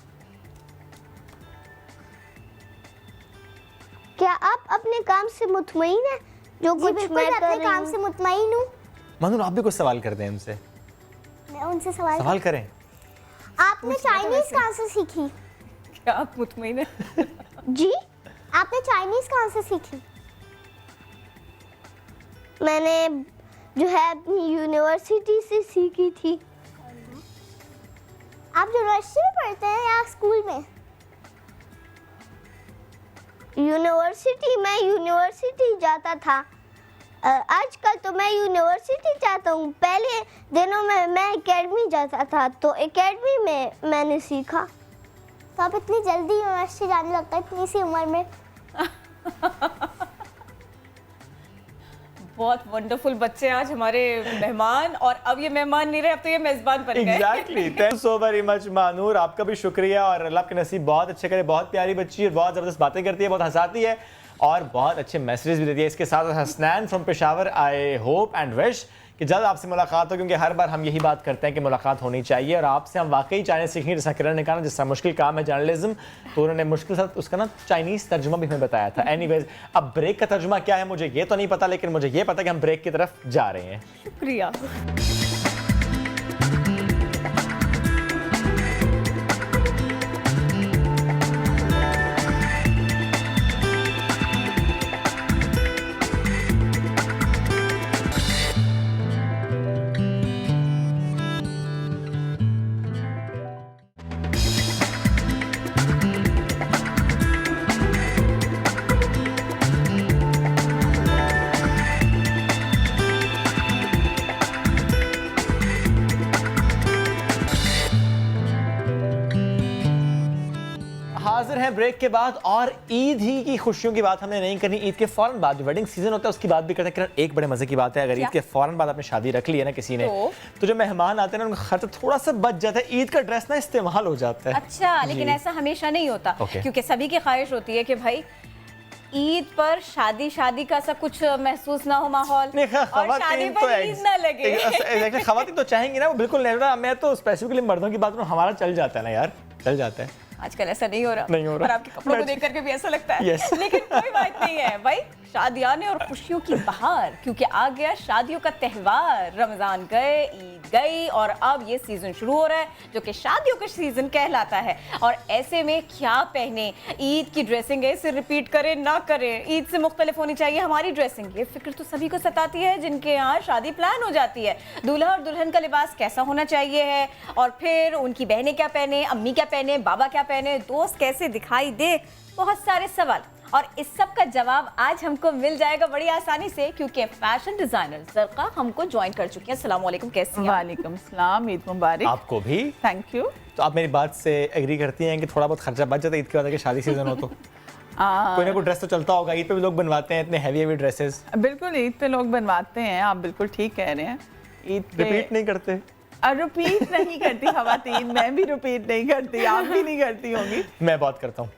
क्या आप अपने काम से मुतमईन हैं? जो कुछ मैं अपने काम से मुतमईन हूँ। महानूर आप भी कुछ सवाल कर दें उनसे। मैं उनसे सवाल सवाल करें। आपने चाइनीज़ कहाँ से सीखी? क्या आप मुतमईन हैं? जी, आपने चाइनीज़ कहाँ से सीखी? मैंने जो है अपनी यूनिवर्सिटी से सीखी थी। आप यूनिवर्सिटी में पढ़ते हैं या स्कूल में? मैं यूनिवर्सिटी जाता था। आजकल तो मैं यूनिवर्सिटी जाता हूँ। पहले दिनों में मैं एकेडमी जाता था, तो एकेडमी में मैंने सीखा। तो आप इतनी जल्दी यूनिवर्सिटी जाने लगता है इतनी सी उम्र में? बहुत वंडरफुल बच्चे आज हमारे मेहमान, और अब ये मेहमान नहीं रहे, अब तो ये मेजबान बन गए। Exactly, thank you so very much Mahnoor, आपका भी शुक्रिया, और अल्लाह के नसीब बहुत अच्छे करे। बहुत प्यारी बच्ची और बहुत ज़बरदस्त बातें करती है, बहुत हंसाती है और बहुत अच्छे मैसेजेस भी देती है। इसके साथ Hasnain from Peshawar, I hope and wish कि जल्द आपसे मुलाकात हो, क्योंकि हर बार हम यही बात करते हैं कि मुलाकात होनी चाहिए, और आपसे हम वाकई चाइनीज़ सीखेंगे। जैसा किरण ने कहा ना, जिसका मुश्किल काम है जर्नलिज्म, तो उन्होंने मुश्किल साथ उसका ना चाइनीज़ तर्जुमा भी हमें बताया था। एनीवेज, अब ब्रेक का तर्जुमा क्या है मुझे ये तो नहीं पता, लेकिन मुझे ये पता कि हम ब्रेक की तरफ जा रहे हैं। शुक्रिया। हाजिर हैं ब्रेक के बाद, और ईद ही की खुशियों की बात हमने नहीं करनी। ईद के फौरन बाद जो वेडिंग सीजन होता है उसकी बात भी करते हैं। किरण, एक बड़े मजे की बात है, अगर ईद के फौरन बाद आपने शादी रख ली है ना किसी ने, तो जो मेहमान आते हैं ना उनका खर्च थोड़ा सा बच जाता है। ईद का ड्रेस ना इस्तेमाल हो जाता है। अच्छा, लेकिन ऐसा हमेशा नहीं होता, क्योंकि सभी की ख्वाहिश होती है कि भाई ईद पर शादी का सा कुछ महसूस ना हो माहौल नहीं, और शादी पर ईद ना लगे। खवातीन तो चाहेंगी ना, वो बिल्कुल नहीं। मैं तो स्पेसिफिकली मर्दों की बात करूँ, हमारा चल जाता है ना यार, चल जाता है। आजकल ऐसा नहीं हो रहा। नहीं हो रहा। और आपके कपड़ों को देख करके भी ऐसा लगता है। Yes. लेकिन कोई बात नहीं है भाई, शादियां आने और खुशियों की बहार, क्योंकि आ गया शादियों का त्योहार। रमजान गए, ईद गई और अब ये सीजन शुरू हो रहा है जो कि शादियों का सीजन कहलाता है। और ऐसे में क्या पहने, ईद की ड्रेसिंग ऐसे रिपीट करें ना करें, ईद से मुख्तलिफ होनी चाहिए हमारी ड्रेसिंग, ये फिक्र तो सभी को सताती है जिनके यहाँ शादी प्लान हो जाती है। दूल्हा और दुल्हन का लिबास कैसा होना चाहिए है, और फिर उनकी बहनें क्या पहने, अम्मी क्या पहने, बाबा क्या पहने, दोस्त कैसे दिखाई दे, बहुत सारे सवाल। और इस सब का जवाब आज हमको मिल जाएगा बड़ी आसानी से, क्योंकि फैशन डिजाइनर ज़रक़ा हमको ज्वाइन कर चुकी हैं। अस्सलाम वालेकुम, कैसी हैं? वालेकुम सलाम, ईद मुबारक। आपको भी थैंक यू। तो आप मेरी बात से एग्री करती हैं कि थोड़ा बहुत खर्चा बच जाता है ईद के बाद कि शादी सीजन हो तो? कोई ना कोई ड्रेस तो चलता होगा, ईद पे भी लोग बनवाते हैं इतने हैवी ड्रेसेस। बिल्कुल, ईद पे लोग बनवाते हैं, आप बिल्कुल ठीक कह रहे हैं। ईद पे रिपीट नहीं करते? रिपीट नहीं करती खवातीन, मैं भी रिपीट नहीं करती, आप भी नहीं करती होंगी। मैं बहुत करता हूँ।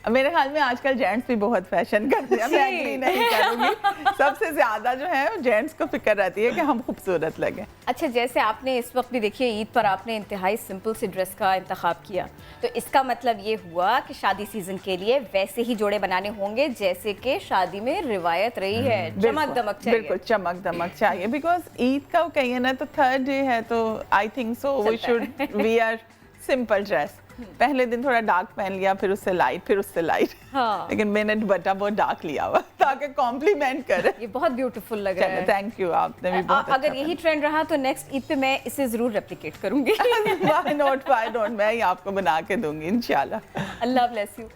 मेरे ख्याल में आजकल जेंट्स भी बहुत फैशन करते हैं, मैं एग्री नहीं करूँगी। सबसे ज्यादा जो है जेंट्स को फिक्र रहती है कि हम खूबसूरत लगे। अच्छा, जैसे आपने इस वक्त भी देखिए ईद पर आपने इंतहाई सिंपल सी ड्रेस का इंतखाब किया, तो इसका मतलब ये हुआ कि शादी सीजन के लिए वैसे ही जोड़े बनाने होंगे जैसे कि शादी में रिवायत रही है, चमक दमक चाहिए। बिल्कुल चमक दमक चाहिए, बिकॉज ईद का वो कहिए ना तो थर्ड डे है, तो I think so we should wear simple dress. पहले दिन थोड़ा डार्क पहन लिया, फिर उससे लाइट, फिर उससे लाइट। हाँ। लेकिन मैंने दुपट्टा बहुत डार्क लिया हुआ ताकि कॉम्प्लीमेंट करे। ये बहुत ब्यूटीफुल लग रहा है। थैंक यू, आपने भी बहुत अगर यही ट्रेंड रहा तो नेक्स्ट ईद पे मैं इसे जरूर रेप्लिकेट करूंगी। व्हाई नॉट, मैं ही आपको बना के दूंगी इंशाल्लाह। अल्लाह ब्लेस यू।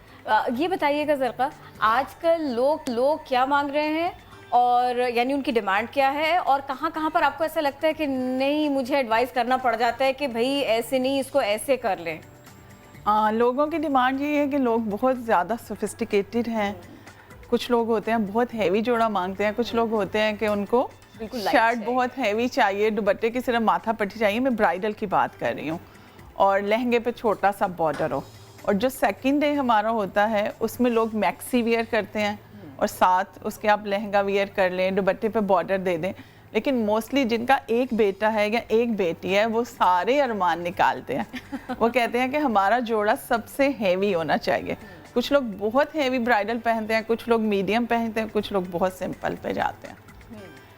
ये बताइएगा ज़रक़ा, आजकल लोग क्या मांग रहे हैं, और यानी उनकी डिमांड क्या है, और कहाँ पर आपको ऐसा लगता है कि नहीं, मुझे एडवाइस करना पड़ जाता है कि भाई ऐसे नहीं, इसको ऐसे कर लें? लोगों की डिमांड ये है कि लोग बहुत ज़्यादा सोफिस्टिकेटेड हैं। कुछ लोग होते हैं बहुत हैवी जोड़ा मांगते हैं, कुछ लोग होते हैं कि उनको शर्ट बहुत हैवी चाहिए, दुपट्टे की सिर्फ माथा पट्टी चाहिए। मैं ब्राइडल की बात कर रही हूँ, और लहंगे पे छोटा सा बॉर्डर हो। और जो सेकंड डे हमारा होता है उसमें लोग मैक्सी वियर करते हैं, और साथ उसके आप लहंगा वियर कर लें, दुपट्टे पे बॉर्डर दे दें। लेकिन मोस्टली जिनका एक बेटा है या एक बेटी है वो सारे अरमान निकालते हैं। वो कहते हैं कि हमारा जोड़ा सबसे हैवी होना चाहिए। कुछ लोग बहुत हैवी ब्राइडल पहनते हैं, कुछ लोग मीडियम पहनते हैं, कुछ लोग बहुत सिंपल पे जाते हैं।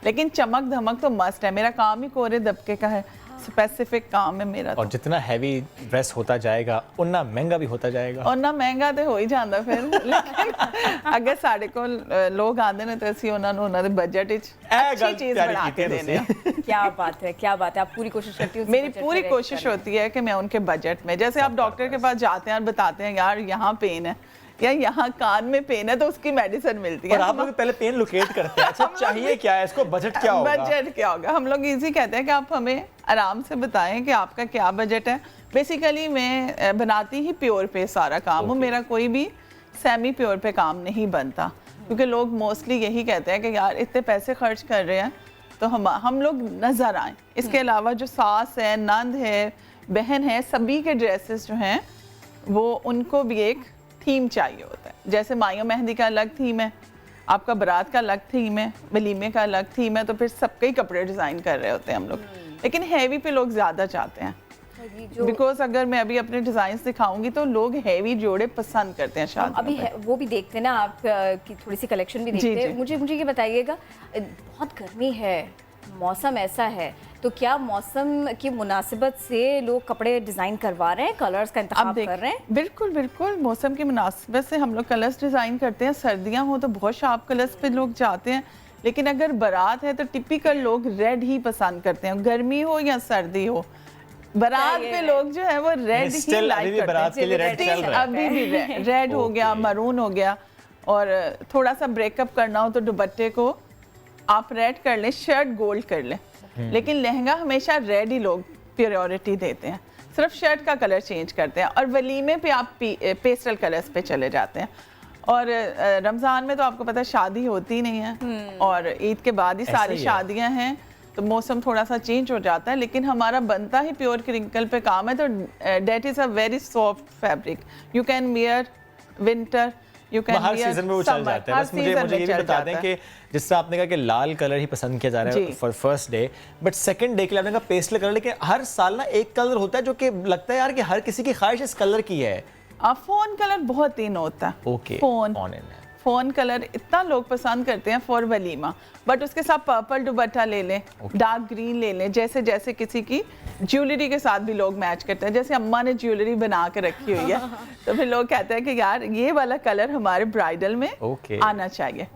लेकिन चमक धमक तो मस्ट है। मेरा काम ही कोरे दबके का है, स्पेसिफिक काम है मेरा। और जितना हैवी ड्रेस होता जाएगा उतना महंगा भी होता जाएगा। और ना महंगा तो हो ही जाता फिर। लेकिन अगर साढ़े को लोग आते ना तो ऐसी उन्होंने बजट अच्छी चीज बना के देने। क्या बात है, क्या बात है। आप पूरी कोशिश करती हो? मेरी पूरी कोशिश होती है कि मैं उनके बजट में, जैसे आप डॉक्टर के पास जाते हैं और बताते हैं यार यहाँ पेन है या यहाँ कान में पेन है, तो उसकी मेडिसिन मिलती है। और आप लोग पहले पेन लोकेट करते हैं। अच्छा, चाहिए क्या है इसको, बजट क्या होगा? बजट क्या होगा? हम लोग इजी कहते हैं कि आप हमें आराम से बताएं कि आपका क्या बजट है। बेसिकली मैं बनाती ही प्योर पे सारा काम हूँ, मेरा कोई भी सेमी प्योर पे काम नहीं बनता, क्योंकि लोग मोस्टली यही कहते हैं कि यार इतने पैसे खर्च कर रहे हैं तो हम लोग नज़र आएँ। इसके अलावा जो सास है, नंद है, बहन है, सभी के ड्रेसेस जो हैं वो उनको भी एक थीम चाहिए होता है। जैसे मायो मेहंदी का अलग थीम है, आपका बारात का अलग थीम है, वलीमे का अलग थीम है, तो फिर सबके ही कपड़े डिज़ाइन कर रहे होते हैं हम लोग। लेकिन हैवी पे लोग ज़्यादा चाहते हैं, बिकॉज अगर मैं अभी अपने डिज़ाइन दिखाऊंगी तो लोग हैवी जोड़े पसंद करते हैं। शादी अभी वो भी देखते ना, आप की थोड़ी सी कलेक्शन भी देखते हैं। मुझे ये बताइएगा, बहुत गर्मी है, मौसम ऐसा है, तो क्या मौसम की मुनासिबत से लोग कपड़े डिज़ाइन करवा रहे हैं, कलर्स का इंतखाब कर रहे हैं? बिल्कुल बिल्कुल, मौसम की मुनासिबत से हम लोग कलर्स डिज़ाइन करते हैं। सर्दियाँ हो तो बहुत शार्प कलर्स पे लोग जाते हैं, लेकिन अगर बारात है तो टिपिकल लोग रेड ही पसंद करते हैं, गर्मी हो या सर्दी हो। बारात पे लोग जो है वो रेड ही लाइक करते हैं। अभी भी रेड हो गया, मरून हो गया, और थोड़ा सा ब्रेकअप करना हो तो दुपट्टे को आप रेड कर लें, शर्ट गोल्ड कर लें। लेकिन लहंगा हमेशा रेड ही लोग प्रायोरिटी देते हैं, सिर्फ शर्ट का कलर चेंज करते हैं। और वलीमे पे आप पेस्टल कलर्स पे चले जाते हैं। और रमज़ान में तो आपको पता है शादी होती नहीं है, और ईद के बाद ही सारी शादियां हैं, तो मौसम थोड़ा सा चेंज हो जाता है। लेकिन हमारा बनता ही प्योर क्रिंकल पे काम है, तो that is a very soft fabric, you can wear winter, You can her wear season में वो चल summer, जाता है। हर बस मुझे season ये में भी चल बता दें जाता कि जिस तरह आपने कहा कि लाल कलर ही पसंद किया जा रहा है जी। For first day, but second day के लिए आपने कहा पेस्टल कलर, लेकिन हर साल ना एक कलर होता है जो कि लगता है यार कि हर किसी की ख्वाहिश इस कलर की है। फोन कलर बहुत इन होता है। ओके, फोन कलर इतना लोग पसंद करते हैं फॉर वलीमा, बट उसके साथ पर्पल दुपट्टा ले लें, डार्क ग्रीन ले लें, जैसे जैसे किसी की ज्वेलरी के साथ भी लोग मैच करते हैं। जैसे अम्मा ने ज्वेलरी बना के रखी हुई है तो फिर लोग कहते हैं कि यार ये वाला कलर हमारे ब्राइडल में आना चाहिए।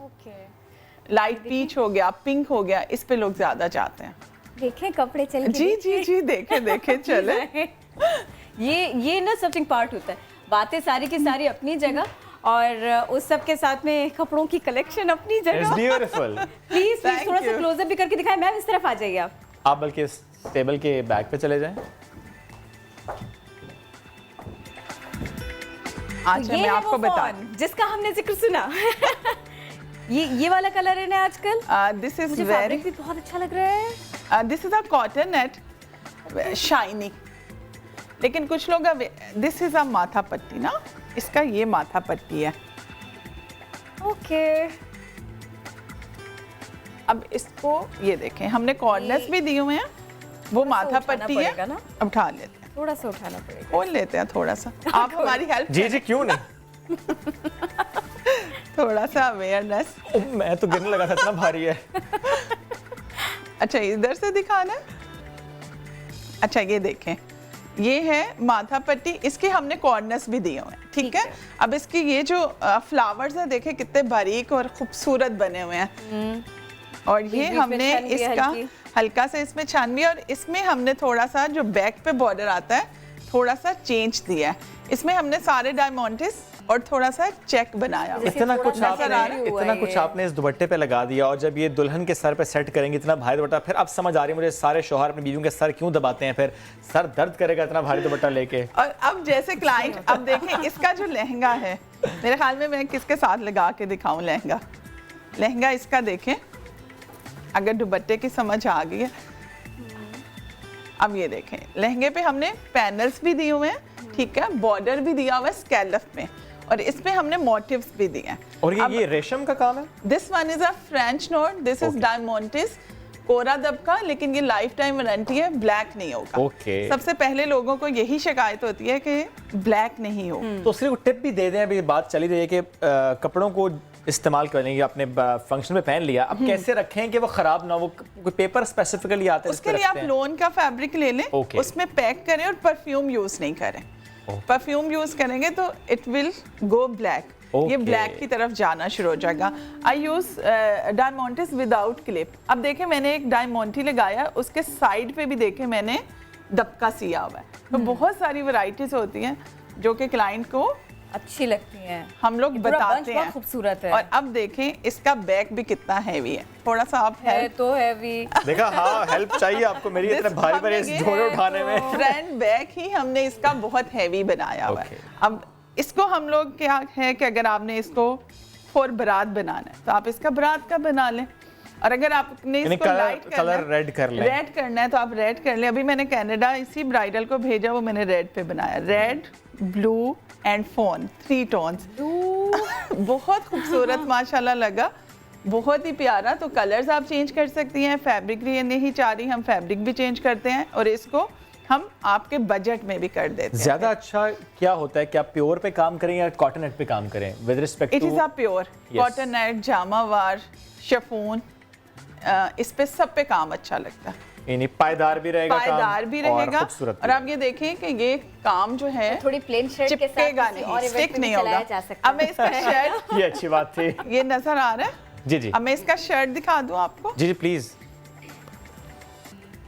लाइट पीच हो गया, पिंक हो गया, इस पे लोग ज्यादा चाहते हैं। देखें कपड़े चल के, जी जी जी, देखे देखे चले। ये ना सटिंग पार्ट होता है। बातें सारी की सारी अपनी जगह और उस सब के साथ में कपड़ों की कलेक्शन अपनी जगह। ब्यूटीफुल। प्लीज थोड़ा सा क्लोजअप भी करके दिखाएं। मैम इस तरफ आ जाइए आप बल्कि इस टेबल के बैक पे चले जाएं। अच्छा मैं आपको बता जिसका हमने जिक्र सुना। ये वाला कलर है ना आजकल। दिस इज मुझे वेरी, फैब्रिक भी बहुत अच्छा लग रहा है। This is a cotton net shiny, लेकिन कुछ लोग दिस इज अ माथा पट्टी ना, इसका ये माथा पट्टी है। ओके अब इसको ये देखें, हमने कॉर्नर्स भी दिए हुए हैं, वो माथा पट्टी है ना। अब उठा लेते हैं, थोड़ा सा उठाना पड़ेगा, खोल लेते हैं थोड़ा सा। आप हमारी हेल्प जी जी क्यों नहीं। थोड़ा सा अवेयरनेस। मैं तो गिरने लगा था, इतना भारी है। अच्छा इधर से दिखाना है। अच्छा ये देखें, ये है माथा पट्टी, इसके हमने कॉर्नर्स भी दिए हुए हैं। ठीक है। अब इसकी ये जो फ्लावर्स हैं देखें कितने बारीक और खूबसूरत बने हुए हैं। और ये हमने इसका हल्का से इसमें छानवी, और इसमें हमने थोड़ा सा जो बैक पे बॉर्डर आता है थोड़ा सा चेंज दिया है। इसमें हमने सारे डायमंड्स और थोड़ा सा चेक बनाया। इतना कुछ आपने इस दुपट्टे पे लगा दिया, और जब ये दुल्हन के सर पे सेट करेंगे इतना भारी दुपट्टा, फिर अब समझ आ रही है मुझे सारे शौहर अपनी बीवियों के सर क्यों दबाते हैं, फिर सर दर्द करेगा इतना भारी दुपट्टा लेके। और अब जैसे क्लाइंट, अब देखें इसका जो लहंगा है, मेरे ख्याल में मैं किसके साथ लगा के दिखाऊं लहंगा। लहंगा इसका देखें, अगर दुपट्टे की समझ आ गई है। अब ये देखें लहंगे पे हमने पैनल्स भी दिए हुए हैं, ठीक है, बॉर्डर भी दिया हुआ है स्कैलफ में, और इसमें हमने मोटिव्स भी दिए हैं। और ये रेशम का काम है। This one is a French knot, this is diamonds कोरा दबका, लेकिन ये लाइफ टाइम वारंटी है, ब्लैक नहीं होगा। सबसे पहले लोगों को यही शिकायत होती है कि ब्लैक नहीं हो। तो उसके टिप भी दे दें, अभी बात चली रही है कि कपड़ों को इस्तेमाल करेंगे, अपने फंक्शन में पहन लिया, अब कैसे रखें कि वो खराब ना हो, कोई पेपर स्पेसिफिकली आता है उसके लिए आप लोन का फैब्रिक ले लें, उसमें पैक करें और परफ्यूम यूज नहीं करें। परफ्यूम यूज करेंगे तो इट विल गो ब्लैक, ये ब्लैक की तरफ जाना शुरू हो जाएगा। आई यूज डायमंड्स विदाउट क्लिप। अब देखें मैंने एक डायमंडी लगाया, उसके साइड पे भी देखें मैंने दबका सिया हुआ है। तो बहुत सारी वैरायटीज होती हैं जो कि क्लाइंट को अच्छी लगती हैं, हम लोग बताते हैं, खूबसूरत है। और अब देखें इसका बैक भी कितना हैवी है, थोड़ा सा आप है तो हैवी। देखा, हाँ हेल्प चाहिए आपको मेरी इतने भारी भारी झोले उठाने में। फ्रंट बैक ही हमने इसका बहुत हैवी बनाया हुआ है। अब इसको हम लोग क्या है कि अगर आपने इसको फॉर बारात बनाना है तो आप इसका बारात का बना लें, और अगर आपने इसको लाइट कलर रेड करना है तो आप रेड कर लें। अभी मैंने कनाडा इसी ब्राइडल को भेजा, वो मैंने रेड पे बनाया, red blue and fawn, 3 tones. बहुत खूबसूरत माशाल्लाह लगा, बहुत ही प्यारा। तो कलर्स आप चेंज कर सकती हैं, फैब्रिक ये नहीं चाह रही हम फैब्रिक भी चेंज करते हैं, और इसको हम आपके बजट में भी कर देते हैं। ज्यादा अच्छा क्या होता है कि आप प्योर पे काम करें या कॉटन नेट पे काम करें with respect to? It is a pure cotton net, jamawar, chiffon, इस पे सब पे काम अच्छा लगता है। यानी पायदार भी रहेगा, पायदार भी रहेगा, और आप ये देखें कि ये काम जो है थोड़ी प्लेन शर्ट के साथ नहीं, स्टिक नहीं होगा। अब मैं इसका शर्ट, ये अच्छी बात थी, ये नजर आ रहा है जी जी। अब मैं इसका शर्ट दिखा दूं आपको। जी जी please.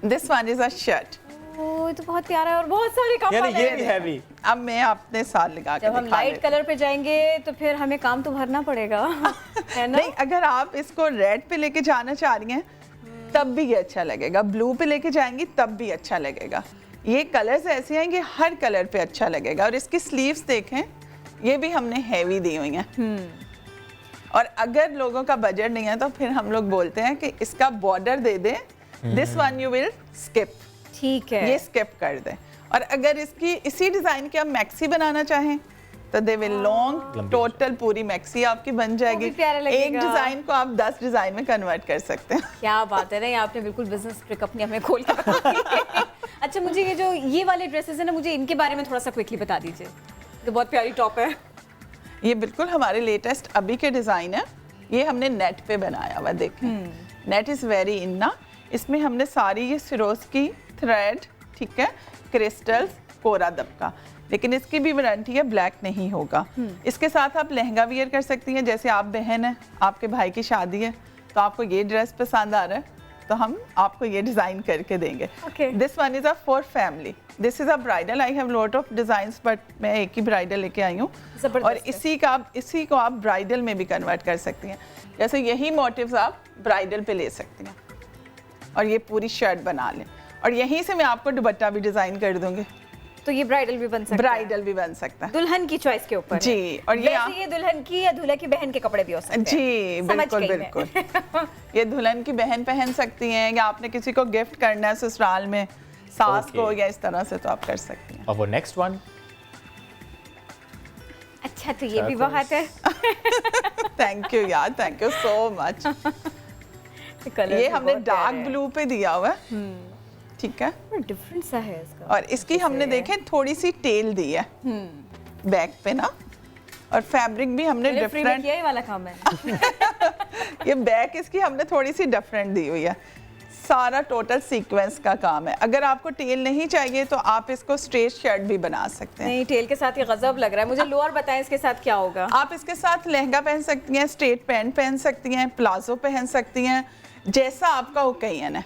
This one is a shirt. Oh तो बहुत प्यारा है और बहुत सारे काम यानी ये भी हैवी। अब मैं अपने साथ लगा के जब हम लाइट कलर पे जाएंगे तो फिर हमें काम तो भरना पड़ेगा, है ना? नहीं, अगर आप इसको रेड पे लेके जाना चाह रही हैं तब भी ये अच्छा लगेगा, ब्लू पे लेके जाएंगी तब भी अच्छा लगेगा। ये कलर्स ऐसे हैं कि हर कलर पे अच्छा लगेगा। और इसकी स्लीव्स देखें, ये भी हमने हैवी दी हुई हैं। और अगर लोगों का बजट नहीं है तो फिर हम लोग बोलते हैं कि इसका बॉर्डर दे दें, this one you will skip, ठीक है, ये स्किप कर दें। और अगर इसकी इसी डिज़ाइन की आप मैक्सी बनाना चाहें तो दे विल लॉन्ग टोटल पूरी मैक्सी आपकी बन जाएगी। प्यारा लगेगा। एक डिजाइन को आप 10 डिजाइन में कन्वर्ट कर सकते हैं। क्या बात है ना, ये आपने बिल्कुल बिजनेस ट्रिक अपनी हमें खोल के बता दी। अच्छा, मुझे ये जो ये वाले ड्रेसेस है ना, मुझे इनके बारे में थोड़ा सा क्विकली बता दीजिए। तो बहुत प्यारी टॉप है। ये बिल्कुल हमारे लेटेस्ट अभी के डिज़ाइन है। ये हमने नेट पे बनाया हुआ, देखें नेट इज़ वेरी इन ना। इसमें हमने सारी ये सिरोज की थ्रेड, ठीक है, क्रिस्टल्स, कोरा दबका, लेकिन इसकी भी वारंटी है, ब्लैक नहीं होगा। इसके साथ आप लहंगा वियर कर सकती हैं। जैसे आप बहन है, आपके भाई की शादी है, तो आपको ये ड्रेस पसंद आ रहा है तो हम आपको ये डिज़ाइन करके देंगे। This one is a for family, this is a bridal. I have lot of designs but मैं एक ही ब्राइडल लेके आई हूँ, और इसी को आप ब्राइडल में भी कन्वर्ट कर सकती हैं। जैसे यही मोटिव्स आप ब्राइडल पे ले सकती हैं और ये पूरी शर्ट बना लें, और यहीं से मैं आपको दुपट्टा भी डिज़ाइन कर दूँगी। तो ये ब्राइडल भी बन सकता है। ब्राइडल भी बन सकता है, दुल्हन की चॉइस के ऊपर जी। और ये दुल्हन की या दूल्हे की बहन के कपड़े भी हो सकते हैं। जी बिल्कुल बिल्कुल। ये दुल्हन की बहन पहन सकती हैं, या आपने किसी को गिफ्ट करना है ससुराल में, सास को, या इस तरह से तो आप कर सकती हैं। और वो नेक्स्ट वन, अच्छा, तो ये भी बहुत है। थैंक यू यार, थैंक यू सो मच। ये हमने डार्क ब्लू पे दिया हुआ है, ठीक है, डिफरेंट सा है इसका। और इसकी हमने देखे थोड़ी सी टेल दी है बैक पे ना, और फैब्रिक भी हमने डिफरेंट, यही वाला काम है। ये बैक इसकी हमने थोड़ी सी डिफरेंट दी हुई है। सारा टोटल सीक्वेंस का काम है। अगर आपको टेल नहीं चाहिए तो आप इसको स्ट्रेट शर्ट भी बना सकते हैं। नहीं, टेल के साथ ये गजब लग रहा है मुझे। लोअर बताएं इसके साथ क्या होगा? आप इसके साथ लहंगा पहन सकती हैं, स्ट्रेट पैंट पहन सकती हैं, प्लाजो पहन सकती हैं, जैसा आपका ओकेजन है,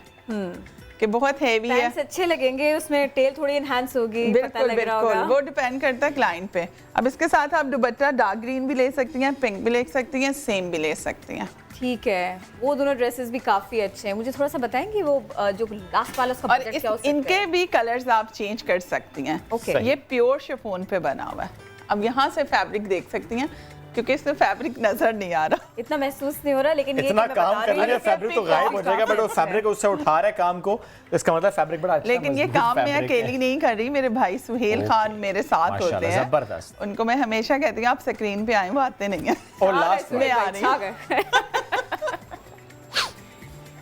कि बहुत हेवी है। अच्छे लगेंगे, उसमें टेल थोड़ी एनहांस होगी, पता लग रहा होगा। वो डिपेंड करता है क्लाइंट पे। अब इसके साथ आप दुपट्टा डार्क ग्रीन भी ले सकती हैं, पिंक भी ले सकती हैं, सेम भी ले सकती हैं। ठीक है, वो दोनों ड्रेसेस भी काफी अच्छे हैं। मुझे थोड़ा सा बताएंगे वो जो लास्ट वाला उसका बजट क्या हो सकता है? इनके भी कलर्स आप चेंज कर सकती हैं। ओके। ये प्योर शिफॉन पे बना हुआ है। अब यहाँ से फैब्रिक देख सकती हैं, क्योंकि इसमें फैब्रिक नजर नहीं आ रहा, इतना महसूस नहीं हो रहा, लेकिन इतना ये काम कर रहा है, फैब्रिक तो गायब हो जाएगा, बट वो फैब्रिक उससे उठा रहा है काम को, तो इसका मतलब फैब्रिक बड़ा अच्छा, लेकिन ये काम मैं अकेली नहीं कर रही, मेरे भाई सुहेल खान मेरे साथ होते हैं। जबरदस्त। उनको मैं हमेशा कहती हूँ आप स्क्रीन पे आए, वो आते नहीं है। और लास्ट में आ रही है।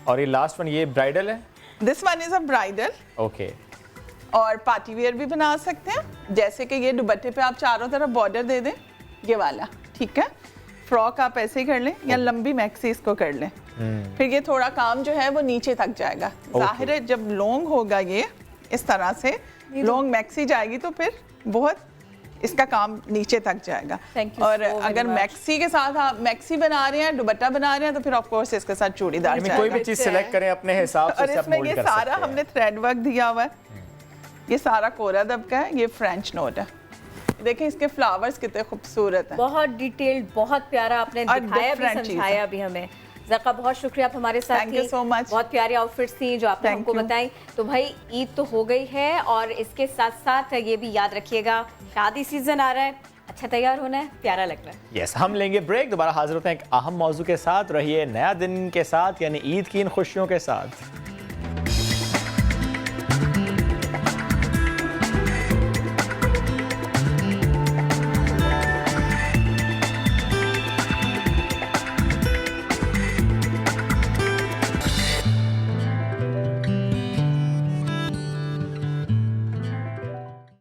और ये लास्ट वन, ये ब्राइडल है? This one is a bridal. Okay. और पार्टी वेयर भी बना सकते हैं। जैसे कि ये दुपट्टे पे आप चारों तरफ बॉर्डर दे दें, ये वाला, ठीक है। फ्रॉक आप ऐसे ही कर लें, या लंबी मैक्सी इसको कर लें। फिर ये थोड़ा काम जो है वो नीचे तक जाएगा। जाहिर है जब लॉन्ग होगा ये इस तरह से लॉन्ग मैक्सी जाएगी, तो फिर बहुत इसका काम नीचे तक जाएगा। और अगर मैक्सी के साथ आप मैक्सी बना रहे हैं, दुपट्टा बना रहे हैं, तो फिर ऑफ कोर्स इसके साथ चूड़ीदार जाएगा। कोई भी चीज सिलेक्ट करें अपने हिसाब से। और इसमें ये सारा हमने थ्रेड वर्क दिया हुआ है। ये सारा कोरा दबका है, ये फ्रेंच नोट है। देखें इसके फ्लावर्स कितने खूबसूरत हैं, बहुत डिटेल्ड, बहुत प्यारा आपने दिखाया भी, समझाया भी हमें। ज़रक़ा, बहुत शुक्रिया आप हमारे साथ। Thank you so much. बहुत प्यारी आउटफिट्स थी जो आपने हमको बताई। तो भाई ईद तो हो गई है, और इसके साथ साथ ये भी याद रखिएगा शादी सीजन आ रहा है, अच्छा तैयार होना है, प्यारा लगना है। यस, हम लेंगे ब्रेक, दोबारा हाजिर होते हैं एक अहम मौजू के साथ। रहिए नया दिन के साथ, यानी ईद की इन खुशियों के साथ।